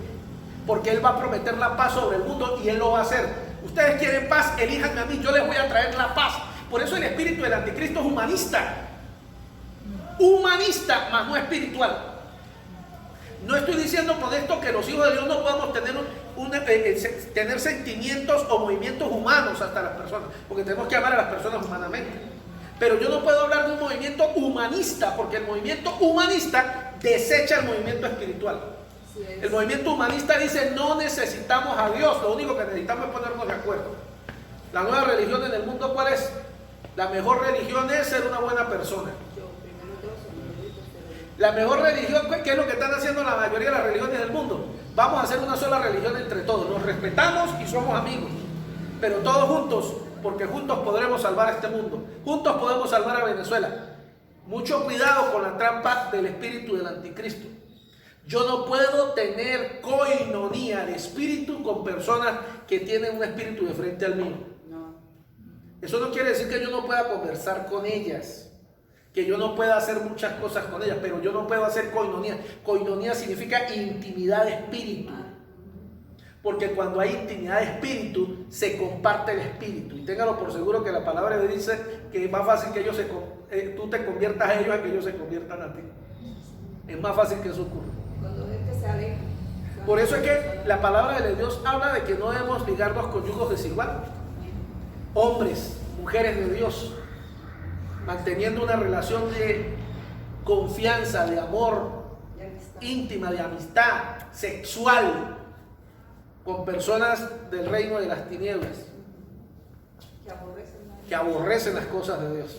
Porque él va a prometer la paz sobre el mundo y él lo va a hacer. Ustedes quieren paz, elíjanme a mí, yo les voy a traer la paz. Por eso el espíritu del anticristo es humanista. Humanista, mas no espiritual. No estoy diciendo con esto que los hijos de Dios no podamos tener sentimientos o movimientos humanos hasta las personas. Porque tenemos que amar a las personas humanamente. Pero yo no puedo hablar de un movimiento humanista, porque el movimiento humanista desecha el movimiento espiritual. El movimiento humanista dice no necesitamos a Dios, lo único que necesitamos es ponernos de acuerdo. La nueva religión en el mundo, ¿cuál es? La mejor religión es ser una buena persona. La mejor religión, ¿qué es lo que están haciendo la mayoría de las religiones del mundo? Vamos a hacer una sola religión entre todos, nos respetamos y somos amigos, pero todos juntos, porque juntos podremos salvar a este mundo, juntos podemos salvar a Venezuela. Mucho cuidado con la trampa del espíritu del anticristo. Yo no puedo tener coinonía de espíritu con personas que tienen un espíritu de frente al mío. Eso no quiere decir que yo no pueda conversar con ellas, que yo no pueda hacer muchas cosas con ellas, pero yo no puedo hacer coinonía. Coinonía significa intimidad de espíritu. Porque cuando hay intimidad de espíritu, se comparte el espíritu. Y téngalo por seguro que la palabra de Dios dice que es más fácil que ellos tú te conviertas a ellos a que ellos se conviertan a ti. Es más fácil que eso ocurra. Cuando gente se aleja. Por eso es que la palabra de Dios habla de que no debemos ligarnos con yugos desiguales. Hombres, mujeres de Dios, manteniendo una relación de confianza, de amor, íntima, de amistad, sexual, con personas del reino de las tinieblas, que aborrecen las cosas de Dios.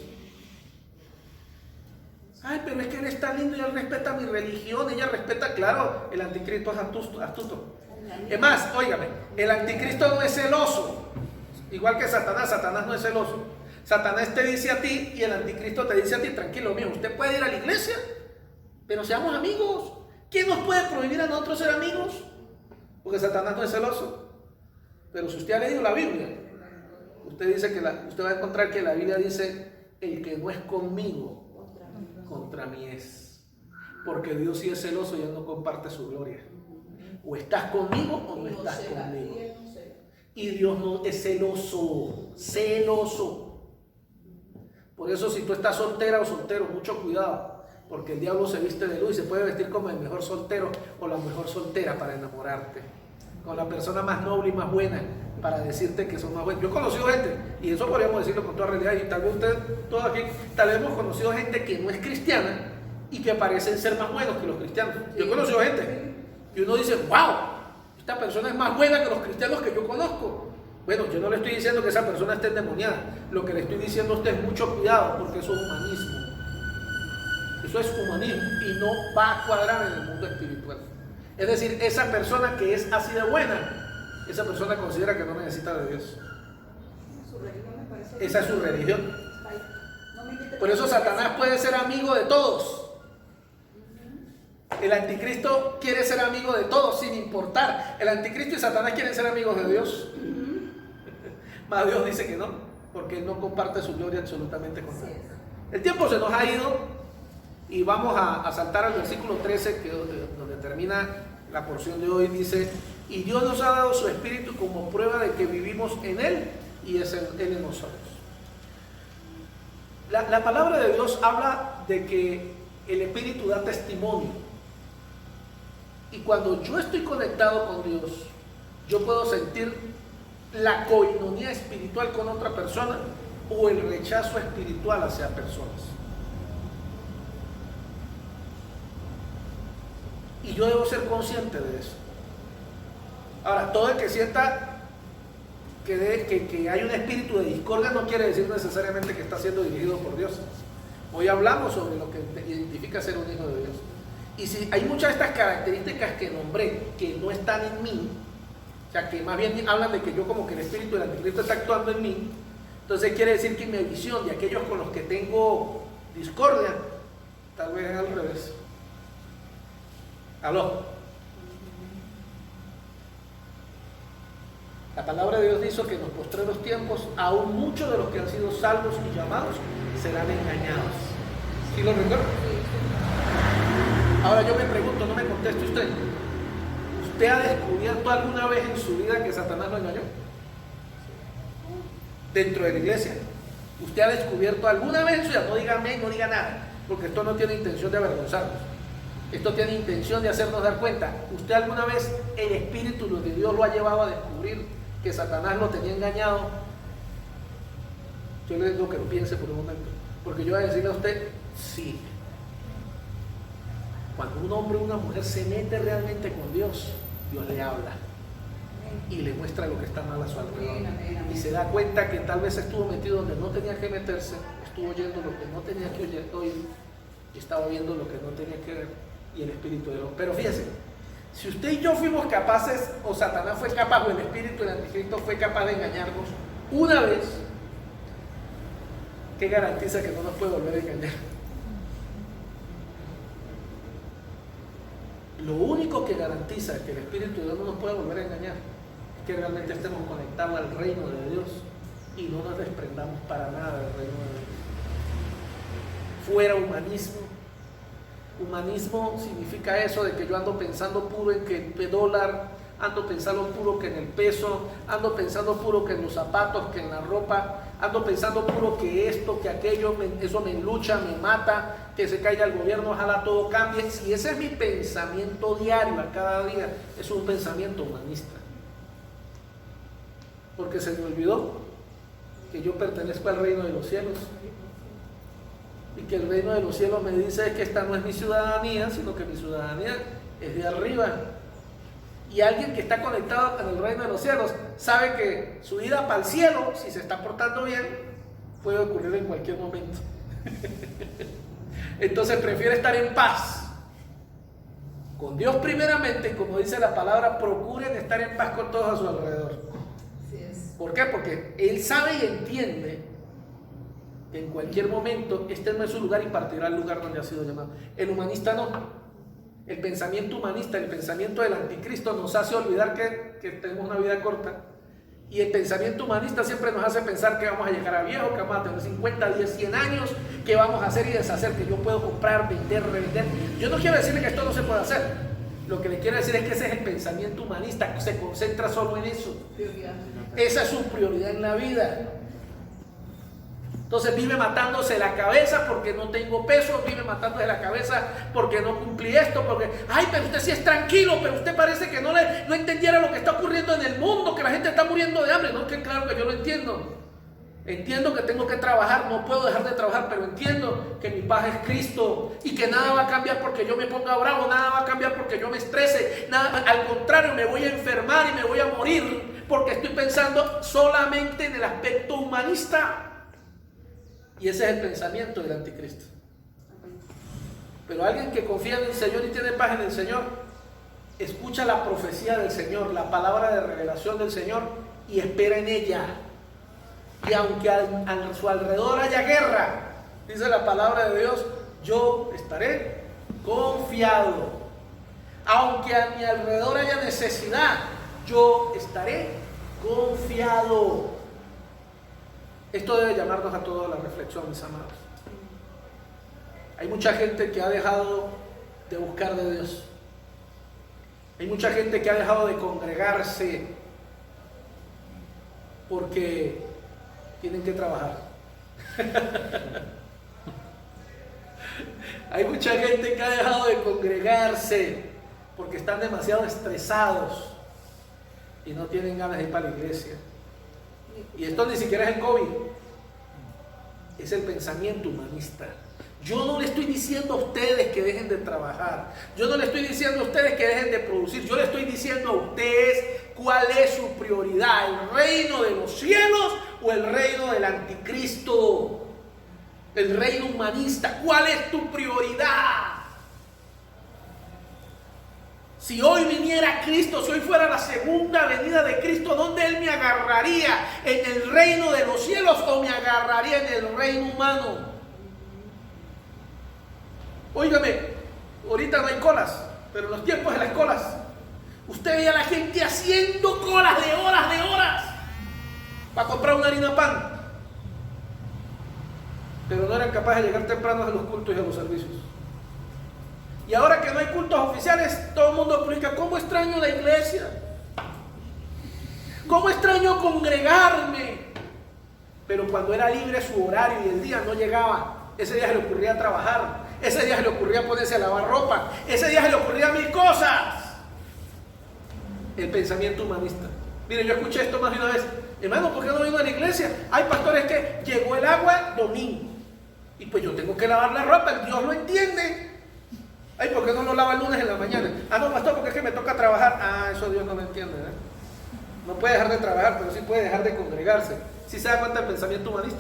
Ay, pero es que él está lindo y él respeta mi religión, ella respeta, claro, el anticristo es astuto. Es más, óigame, el anticristo no es celoso, igual que Satanás. Satanás no es celoso. Satanás te dice a ti y el anticristo te dice a ti, tranquilo mío, usted puede ir a la iglesia, pero seamos amigos. ¿Quién nos puede prohibir a nosotros ser amigos? Porque Satanás no es celoso. Pero si usted ha leído la Biblia, usted dice que usted va a encontrar que la Biblia dice, el que no es conmigo, contra mí es. Porque Dios sí es celoso y él no comparte su gloria. O estás conmigo o no estás conmigo. Y Dios no es celoso, celoso. Por eso si tú estás soltera o soltero, mucho cuidado. Porque el diablo se viste de luz y se puede vestir como el mejor soltero o la mejor soltera para enamorarte. Con la persona más noble y más buena para decirte que son más buenos. Yo he conocido gente, y eso podríamos decirlo con toda realidad, y tal vez ustedes, todos aquí, tal vez hemos conocido gente que no es cristiana y que parecen ser más buenos que los cristianos. Yo he conocido gente y uno dice, wow, esta persona es más buena que los cristianos que yo conozco. Bueno, yo no le estoy diciendo que esa persona esté endemoniada. Lo que le estoy diciendo a usted es mucho cuidado, porque eso es humanismo. Eso es humanismo y no va a cuadrar en el mundo espiritual. Es decir, esa persona que es así de buena, esa persona considera que no necesita de Dios. Su religión me parece. Esa es su religión. Ay, no me invite. Por eso Satanás puede ser amigo de todos. El anticristo quiere ser amigo de todos sin importar. El anticristo y Satanás quieren ser amigos de Dios. Mas Dios dice que no, porque Él no comparte su gloria absolutamente con nadie. El tiempo se nos ha ido y vamos a saltar al versículo 13, que donde termina la porción de hoy. Dice: y Dios nos ha dado su Espíritu como prueba de que vivimos en Él y es Él en nosotros. La palabra de Dios habla de que el Espíritu da testimonio. Y cuando yo estoy conectado con Dios, yo puedo sentir la coinonía espiritual con otra persona o el rechazo espiritual hacia personas. Y yo debo ser consciente de eso. Ahora, todo el que sienta que hay un espíritu de discordia no quiere decir necesariamente que está siendo dirigido por Dios. Hoy hablamos sobre lo que identifica ser un hijo de Dios. Y si hay muchas de estas características que nombré que no están en mí, o sea, que más bien hablan de que yo como que el espíritu del anticristo está actuando en mí, entonces quiere decir que mi visión de aquellos con los que tengo discordia, tal vez es al revés. ¿Aló? La palabra de Dios dice que en los postreros tiempos aún muchos de los que han sido salvos y llamados serán engañados. ¿Sí lo recuerdo? Ahora yo me pregunto, no me conteste usted. ¿Usted ha descubierto alguna vez en su vida que Satanás lo engañó? Dentro de la iglesia. ¿Usted ha descubierto alguna vez en su vida? No diga amén, no diga nada, porque esto no tiene intención de avergonzarnos. Esto tiene intención de hacernos dar cuenta. ¿Usted alguna vez el Espíritu de Dios lo ha llevado a descubrir que Satanás lo tenía engañado? Yo le digo que lo piense por un momento, porque yo voy a decirle a usted, sí. Cuando un hombre o una mujer se mete realmente con Dios, Dios le habla y le muestra lo que está mal a su alrededor. Y se da cuenta que tal vez estuvo metido donde no tenía que meterse, estuvo oyendo lo que no tenía que oír y estaba viendo lo que no tenía que ver, y el Espíritu de Dios. Pero fíjense, si usted y yo fuimos capaces, o Satanás fue capaz, o el Espíritu del Anticristo fue capaz de engañarnos una vez, ¿qué garantiza que no nos puede volver a engañar? Lo único que garantiza que el Espíritu de Dios no nos puede volver a engañar es que realmente estemos conectados al reino de Dios y no nos desprendamos para nada del reino de Dios. Fuera humanismo. Humanismo significa eso de que yo ando pensando puro en que el dólar, ando pensando puro que en el peso, ando pensando puro que en los zapatos, que en la ropa, ando pensando puro que esto, que aquello, eso me enlucha, me mata, que se caiga el gobierno, ojalá todo cambie. Si ese es mi pensamiento diario a cada día, es un pensamiento humanista. Porque se me olvidó que yo pertenezco al reino de los cielos. Y que el reino de los cielos me dice que esta no es mi ciudadanía, sino que mi ciudadanía es de arriba. Y alguien que está conectado con el reino de los cielos sabe que su ida para el cielo, si se está portando bien, puede ocurrir en cualquier momento. Entonces prefiere estar en paz con Dios primeramente, como dice la palabra, procuren estar en paz con todos a su alrededor. ¿Por qué? Porque Él sabe y entiende que en cualquier momento este no es su lugar y partirá al lugar donde ha sido llamado. El humanista no. El pensamiento humanista, el pensamiento del anticristo nos hace olvidar que tenemos una vida corta. Y el pensamiento humanista siempre nos hace pensar que vamos a llegar a viejo, que vamos a tener 50, 10, 100 años, que vamos a hacer y deshacer, que yo puedo comprar, vender, revender. Yo no quiero decirle que esto no se puede hacer. Lo que le quiero decir es que ese es el pensamiento humanista, que se concentra solo en eso. Esa es su prioridad en la vida. Entonces vive matándose la cabeza porque no tengo peso, vive matándose la cabeza porque no cumplí esto, porque, ay, pero usted sí es tranquilo, pero usted parece que no entendiera lo que está ocurriendo en el mundo, que la gente está muriendo de hambre. No, es que claro que yo lo entiendo. Entiendo que tengo que trabajar, no puedo dejar de trabajar, pero entiendo que mi paz es Cristo y que nada va a cambiar porque yo me ponga bravo, nada va a cambiar porque yo me estrese, nada, al contrario, me voy a enfermar y me voy a morir, porque estoy pensando solamente en el aspecto humanista. Y ese es el pensamiento del anticristo. Pero alguien que confía en el Señor y tiene paz en el Señor, escucha la profecía del Señor, la palabra de revelación del Señor y espera en ella. Y aunque a su alrededor haya guerra, dice la palabra de Dios, yo estaré confiado. Aunque a mi alrededor haya necesidad, yo estaré confiado. Esto debe llamarnos a todos a la reflexión, mis amados. Hay mucha gente que ha dejado de buscar de Dios. Hay mucha gente que ha dejado de congregarse porque tienen que trabajar. Hay mucha gente que ha dejado de congregarse porque están demasiado estresados y no tienen ganas de ir para la iglesia. Y esto ni siquiera es el COVID, es el pensamiento humanista. Yo no le estoy diciendo a ustedes que dejen de trabajar, yo no le estoy diciendo a ustedes que dejen de producir, yo le estoy diciendo a ustedes cuál es su prioridad, el reino de los cielos o el reino del anticristo, el reino humanista. ¿Cuál es tu prioridad? Si hoy viniera Cristo, si hoy fuera la segunda venida de Cristo, ¿dónde Él me agarraría? ¿En el reino de los cielos o me agarraría en el reino humano? Óigame, ahorita no hay colas, pero en los tiempos de las colas, usted veía a la gente haciendo colas de horas, para comprar una harina pan. Pero no eran capaces de llegar temprano a los cultos y a los servicios. Y ahora que no hay cultos oficiales, todo el mundo publica: ¿cómo extraño la iglesia? ¿Cómo extraño congregarme? Pero cuando era libre su horario y el día no llegaba, ese día se le ocurría trabajar, ese día se le ocurría ponerse a lavar ropa, ese día se le ocurría mil cosas. El pensamiento humanista. Miren, yo escuché esto más de una vez: hermano, ¿por qué no vengo a la iglesia? Hay pastores que llegó el agua domingo y pues yo tengo que lavar la ropa, el Dios lo entiende. Ay, ¿por qué no lo lava el lunes en la mañana? Ah, no, pastor, porque es que me toca trabajar. Ah, eso Dios no lo entiende, ¿eh? No puede dejar de trabajar, pero sí puede dejar de congregarse. ¿Sí se da cuenta del pensamiento humanista?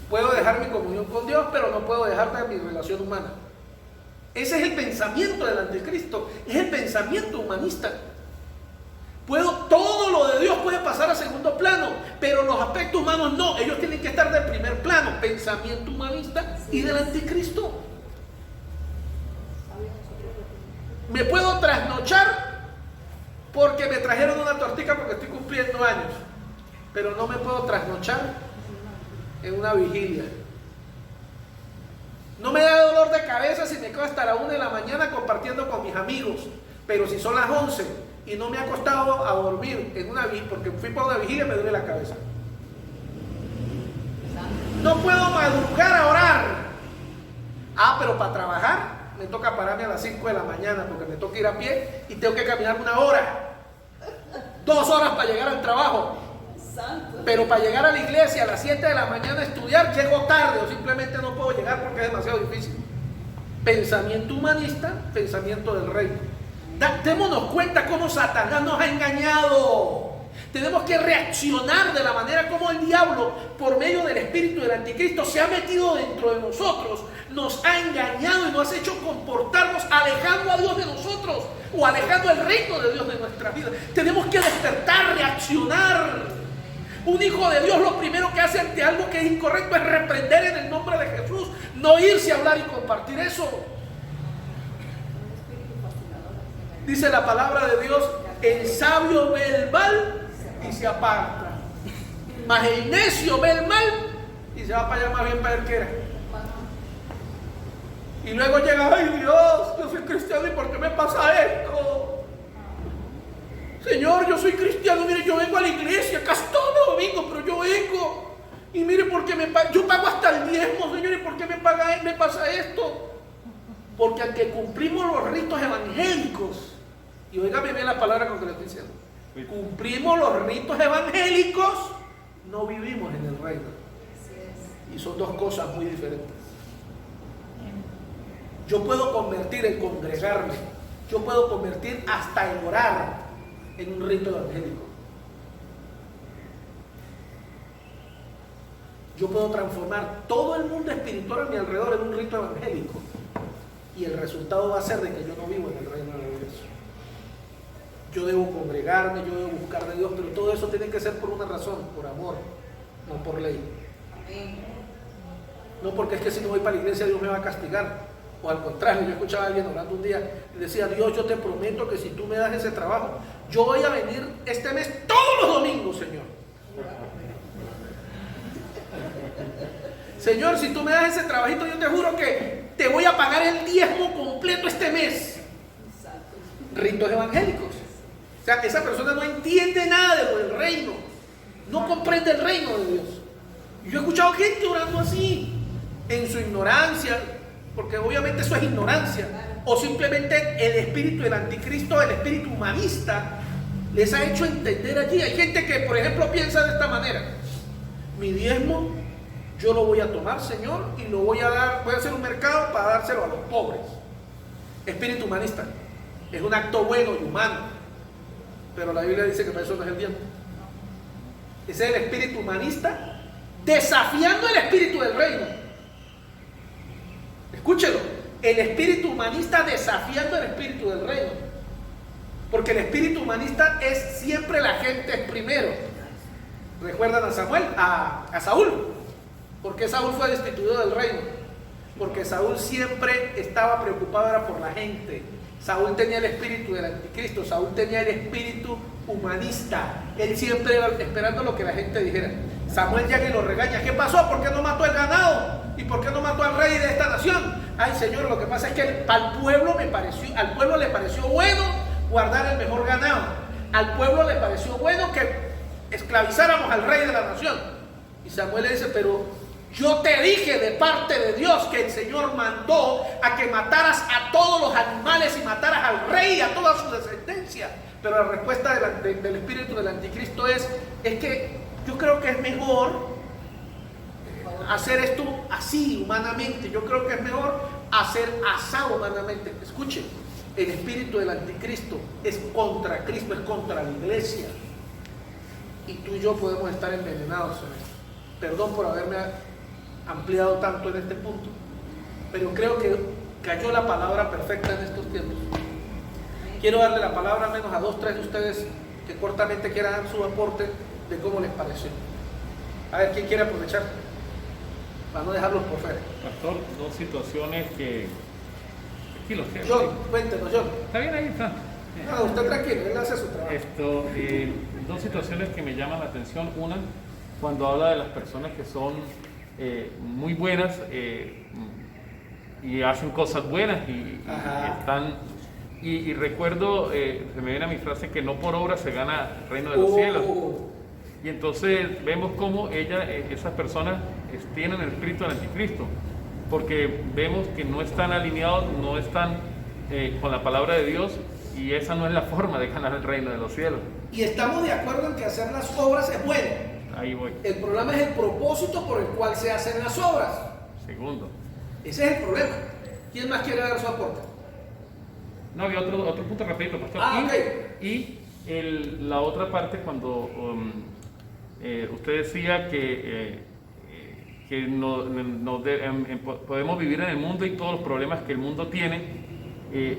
Puedo dejar mi comunión con Dios, pero no puedo dejar de mi relación humana. Ese es el pensamiento del anticristo, es el pensamiento humanista. Todo lo de Dios puede pasar a segundo plano, pero los aspectos humanos no, ellos tienen que estar de primer plano. Pensamiento humanista y del anticristo. Me puedo trasnochar porque me trajeron una tortica porque estoy cumpliendo años, pero no me puedo trasnochar en una vigilia. No me da dolor de cabeza si me quedo hasta la 1 de la mañana compartiendo con mis amigos, pero si son las 11 y no me he acostado a dormir en una vigilia, porque fui para una vigilia, me duele la cabeza. No puedo madrugar a orar. Ah, pero para trabajar me toca pararme a las 5 de la mañana porque me toca ir a pie y tengo que caminar 1 hora, 2 horas para llegar al trabajo. Pero para llegar a la iglesia a las 7 de la mañana a estudiar, llego tarde o simplemente no puedo llegar porque es demasiado difícil. Pensamiento humanista, pensamiento del reino. Démonos cuenta cómo Satanás nos ha engañado. Tenemos que reaccionar de la manera como el diablo, por medio del espíritu del anticristo, se ha metido dentro de nosotros, nos ha engañado y nos ha hecho comportarnos alejando a Dios de nosotros o alejando el reino de Dios de nuestra vida. Tenemos que despertar, reaccionar. Un hijo de Dios lo primero que hace ante algo que es incorrecto es reprender en el nombre de Jesús, no irse a hablar y compartir eso. Dice la palabra de Dios: el sabio ve el mal y se aparta, mas el necio ve el mal y se va para allá más bien para el que era. Y luego llega: ay Dios, yo soy cristiano y ¿por qué me pasa esto? Señor, yo soy cristiano, mire, yo vengo a la iglesia casi todos los domingos, pero yo vengo y mire, porque yo pago hasta el diezmo, Señor, ¿y por qué me pasa esto? Porque aunque cumplimos los ritos evangélicos, y óigame bien la palabra con que le estoy diciendo, cumplimos los ritos evangélicos, no vivimos en el reino. Y son dos cosas muy diferentes. Yo puedo convertir en congregarme, yo puedo convertir hasta en orar, en un rito evangélico. Yo puedo transformar todo el mundo espiritual a mi alrededor en un rito evangélico. Y el resultado va a ser de que yo no vivo en el reino de Dios. Yo debo congregarme, yo debo buscar de Dios, pero todo eso tiene que ser por una razón, por amor, no por ley. No porque es que si no voy para la iglesia Dios me va a castigar. O al contrario, yo escuchaba a alguien orando un día y decía: Dios, yo te prometo que si tú me das ese trabajo, yo voy a venir este mes todos los domingos, Señor. Señor, si tú me das ese trabajito, yo te juro que te voy a pagar el diezmo completo este mes. Ritos evangélicos. O sea, esa persona no entiende nada de lo del reino. No comprende el reino de Dios. Y yo he escuchado gente orando así, en su ignorancia, porque obviamente eso es ignorancia. O simplemente el espíritu del anticristo, el espíritu humanista, les ha hecho entender allí. Hay gente que, por ejemplo, piensa de esta manera: mi diezmo yo lo voy a tomar, Señor, y lo voy a dar, voy a hacer un mercado para dárselo a los pobres. Espíritu humanista. Es un acto bueno y humano, pero la Biblia dice que para eso no es el diezmo. Ese es el espíritu humanista desafiando el espíritu del reino. Escúchelo, el espíritu humanista desafiando el espíritu del reino. Porque el espíritu humanista es siempre la gente es primero. ¿Recuerdan a Samuel? A Saúl. ¿Por qué Saúl fue destituido del reino? Porque Saúl siempre estaba preocupado era por la gente. Saúl tenía el espíritu del anticristo, Saúl tenía el espíritu humanista. Él siempre iba esperando lo que la gente dijera. Samuel llega y lo regaña: ¿qué pasó? ¿Por qué no mató el ganado? ¿Y por qué no mató al rey de esta nación? Ay, Señor, lo que pasa es que al pueblo le pareció bueno guardar el mejor ganado. Al pueblo le pareció bueno que esclavizáramos al rey de la nación. Y Samuel le dice: pero yo te dije de parte de Dios que el Señor mandó a que mataras a todos los animales y mataras al rey y a toda su descendencia. Pero la respuesta del espíritu del anticristo es que yo creo que es mejor hacer esto así humanamente. Yo creo que es mejor hacer asado humanamente. Escuchen, el espíritu del anticristo es contra Cristo, es contra la iglesia. Y tú y yo podemos estar envenenados en esto. Perdón por haberme ampliado tanto en este punto, pero creo que cayó la palabra perfecta en estos tiempos. Quiero darle la palabra al menos a 2 o 3 de ustedes que cortamente quieran dar su aporte de cómo les pareció. A ver, ¿quién quiere aprovechar? Para no dejarlos por fuera. Pastor, 2 situaciones que... Aquí los quiero. John, cuéntenos, John. Está bien, ahí está. No, usted tranquilo, él hace su trabajo. 2 situaciones que me llaman la atención. Una, cuando habla de las personas que son muy buenas y hacen cosas buenas y están... Y recuerdo, se me viene a mi frase, que no por obra se gana el reino de los cielos. Y entonces vemos cómo esas personas tienen el espíritu del anticristo, porque vemos que no están alineados, no están con la palabra de Dios, y esa no es la forma de ganar el reino de los cielos. Y estamos de acuerdo en que hacer las obras es bueno. Ahí voy. El problema es el propósito por el cual se hacen las obras. Segundo. Ese es el problema. ¿Quién más quiere dar su aporte? No, había otro punto rapidito, pastor. Y la otra parte, cuando usted decía que podemos vivir en el mundo y todos los problemas que el mundo tiene,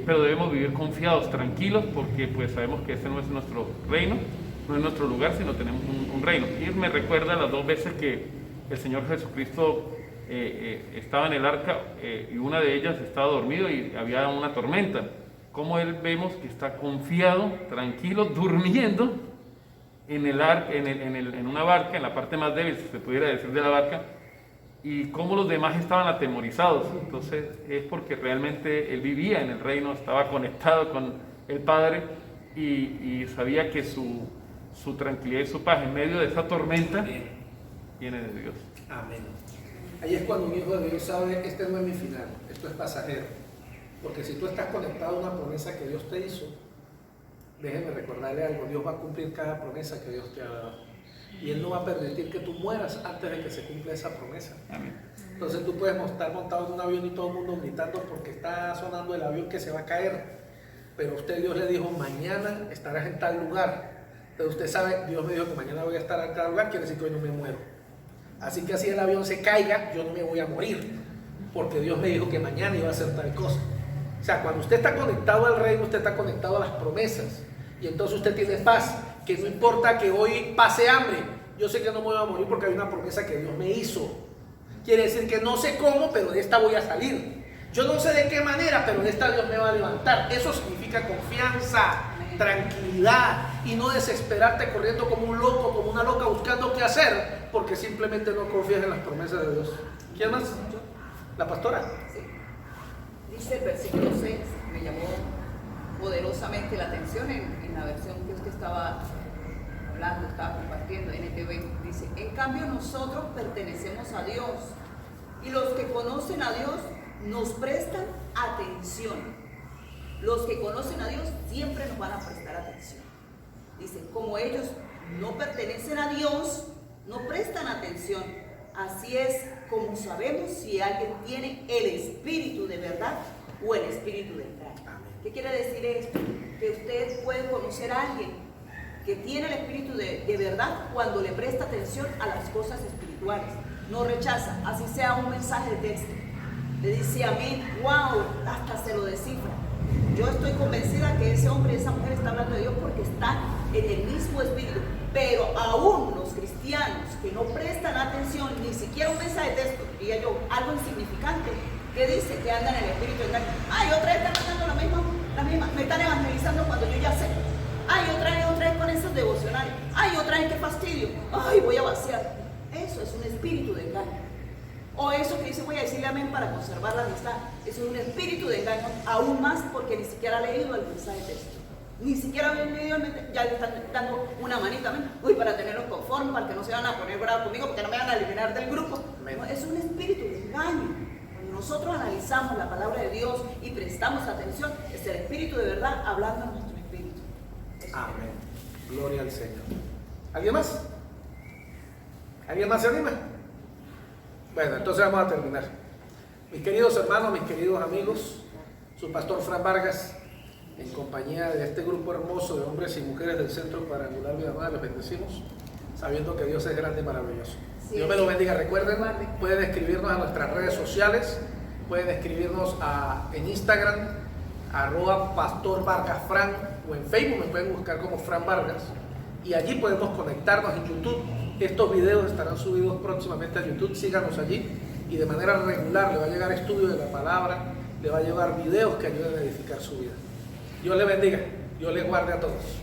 pero debemos vivir confiados, tranquilos, porque pues sabemos que ese no es nuestro reino, no es nuestro lugar, sino tenemos un reino. Y me recuerda las 2 veces que el Señor Jesucristo estaba en el arca, y una de ellas estaba dormido y había una tormenta. Como él vemos que está confiado, tranquilo, durmiendo en una barca, en la parte más débil, si se pudiera decir, de la barca, y cómo los demás estaban atemorizados. Entonces es porque realmente él vivía en el reino, estaba conectado con el Padre y sabía que su tranquilidad y su paz en medio de esa tormenta viene de Dios. Amén. Ahí es cuando un hijo de Dios sabe: este no es mi final, esto es pasajero. Porque si tú estás conectado a una promesa que Dios te hizo, déjeme recordarle algo: Dios va a cumplir cada promesa que Dios te ha dado. Y Él no va a permitir que tú mueras antes de que se cumpla esa promesa. Amén. Entonces tú puedes estar montado en un avión y todo el mundo gritando porque está sonando el avión que se va a caer. pero usted Dios le dijo, mañana estarás en tal lugar. Pero usted sabe, Dios me dijo que mañana voy a estar en tal lugar, quiere decir que hoy no me muero. Así que así el avión se caiga, yo no me voy a morir, porque Dios me dijo que mañana iba a hacer tal cosa. O sea, cuando usted está conectado al reino, usted está conectado a las promesas. Y entonces usted tiene paz, que no importa que hoy pase hambre, yo sé que no me voy a morir porque hay una promesa que Dios me hizo. Quiere decir que no sé cómo, pero de esta voy a salir. Yo no sé de qué manera, pero de esta Dios me va a levantar. Eso significa confianza, tranquilidad, y no desesperarte corriendo como un loco, como una loca buscando qué hacer, porque simplemente no confías en las promesas de Dios. ¿Quién más? ¿La pastora? Sí. Dice el versículo 6, me llamó poderosamente la atención en la versión que usted estaba hablando, estaba compartiendo, NTV. Dice, en cambio nosotros pertenecemos a Dios, y los que conocen a Dios nos prestan atención. Los que conocen a Dios siempre nos van a prestar atención. Dice, como ellos no pertenecen a Dios, no prestan atención. Así es como sabemos si alguien tiene el espíritu de verdad o el espíritu de engaño. ¿Qué quiere decir esto? Que usted puede conocer a alguien que tiene el espíritu de verdad cuando le presta atención a las cosas espirituales. No rechaza, así sea un mensaje de texto. Le dice amén, wow, hasta se lo descifra. Yo estoy convencida que ese hombre y esa mujer está hablando de Dios porque están en el mismo espíritu. Pero aún los cristianos que no prestan atención, ni siquiera un mensaje de texto, diría yo, algo insignificante, que dice que andan en el espíritu de engaño. Ay, otra vez están haciendo la misma, me están evangelizando cuando yo ya sé. Ay, otra vez con esos devocionales. Ay, otra vez qué fastidio. Ay, voy a vaciar. Eso es un espíritu de engaño. O eso que dice voy a decirle amén para conservar la amistad. Eso es un espíritu de engaño, aún más porque ni siquiera ha leído el mensaje de texto. Ni siquiera ha leído el mensaje, ya le están dando una manita, amén. Uy, para tenerlos conformes, para que no se van a poner bravos conmigo, porque no me van a eliminar del grupo. No, es un espíritu de engaño. Cuando nosotros analizamos la palabra de Dios y prestamos atención, es el espíritu de verdad hablando en nuestro espíritu. Amén. Gloria al Señor. ¿Alguien más? ¿Alguien más se anima? Bueno, entonces vamos a terminar. Mis queridos hermanos, mis queridos amigos, su pastor Fran Vargas, en compañía de este grupo hermoso de hombres y mujeres del Centro Cuadrangular Villamar, los bendecimos, sabiendo que Dios es grande y maravilloso. Sí. Dios me lo bendiga. Recuerden, pueden escribirnos a nuestras redes sociales, pueden escribirnos en Instagram, @pastorvargasfran, o en Facebook me pueden buscar como Fran Vargas, y allí podemos conectarnos en YouTube. Estos videos estarán subidos próximamente a YouTube, síganos allí, y de manera regular le va a llegar estudio de la palabra, le va a llegar videos que ayuden a edificar su vida. Dios le bendiga, Dios le guarde a todos.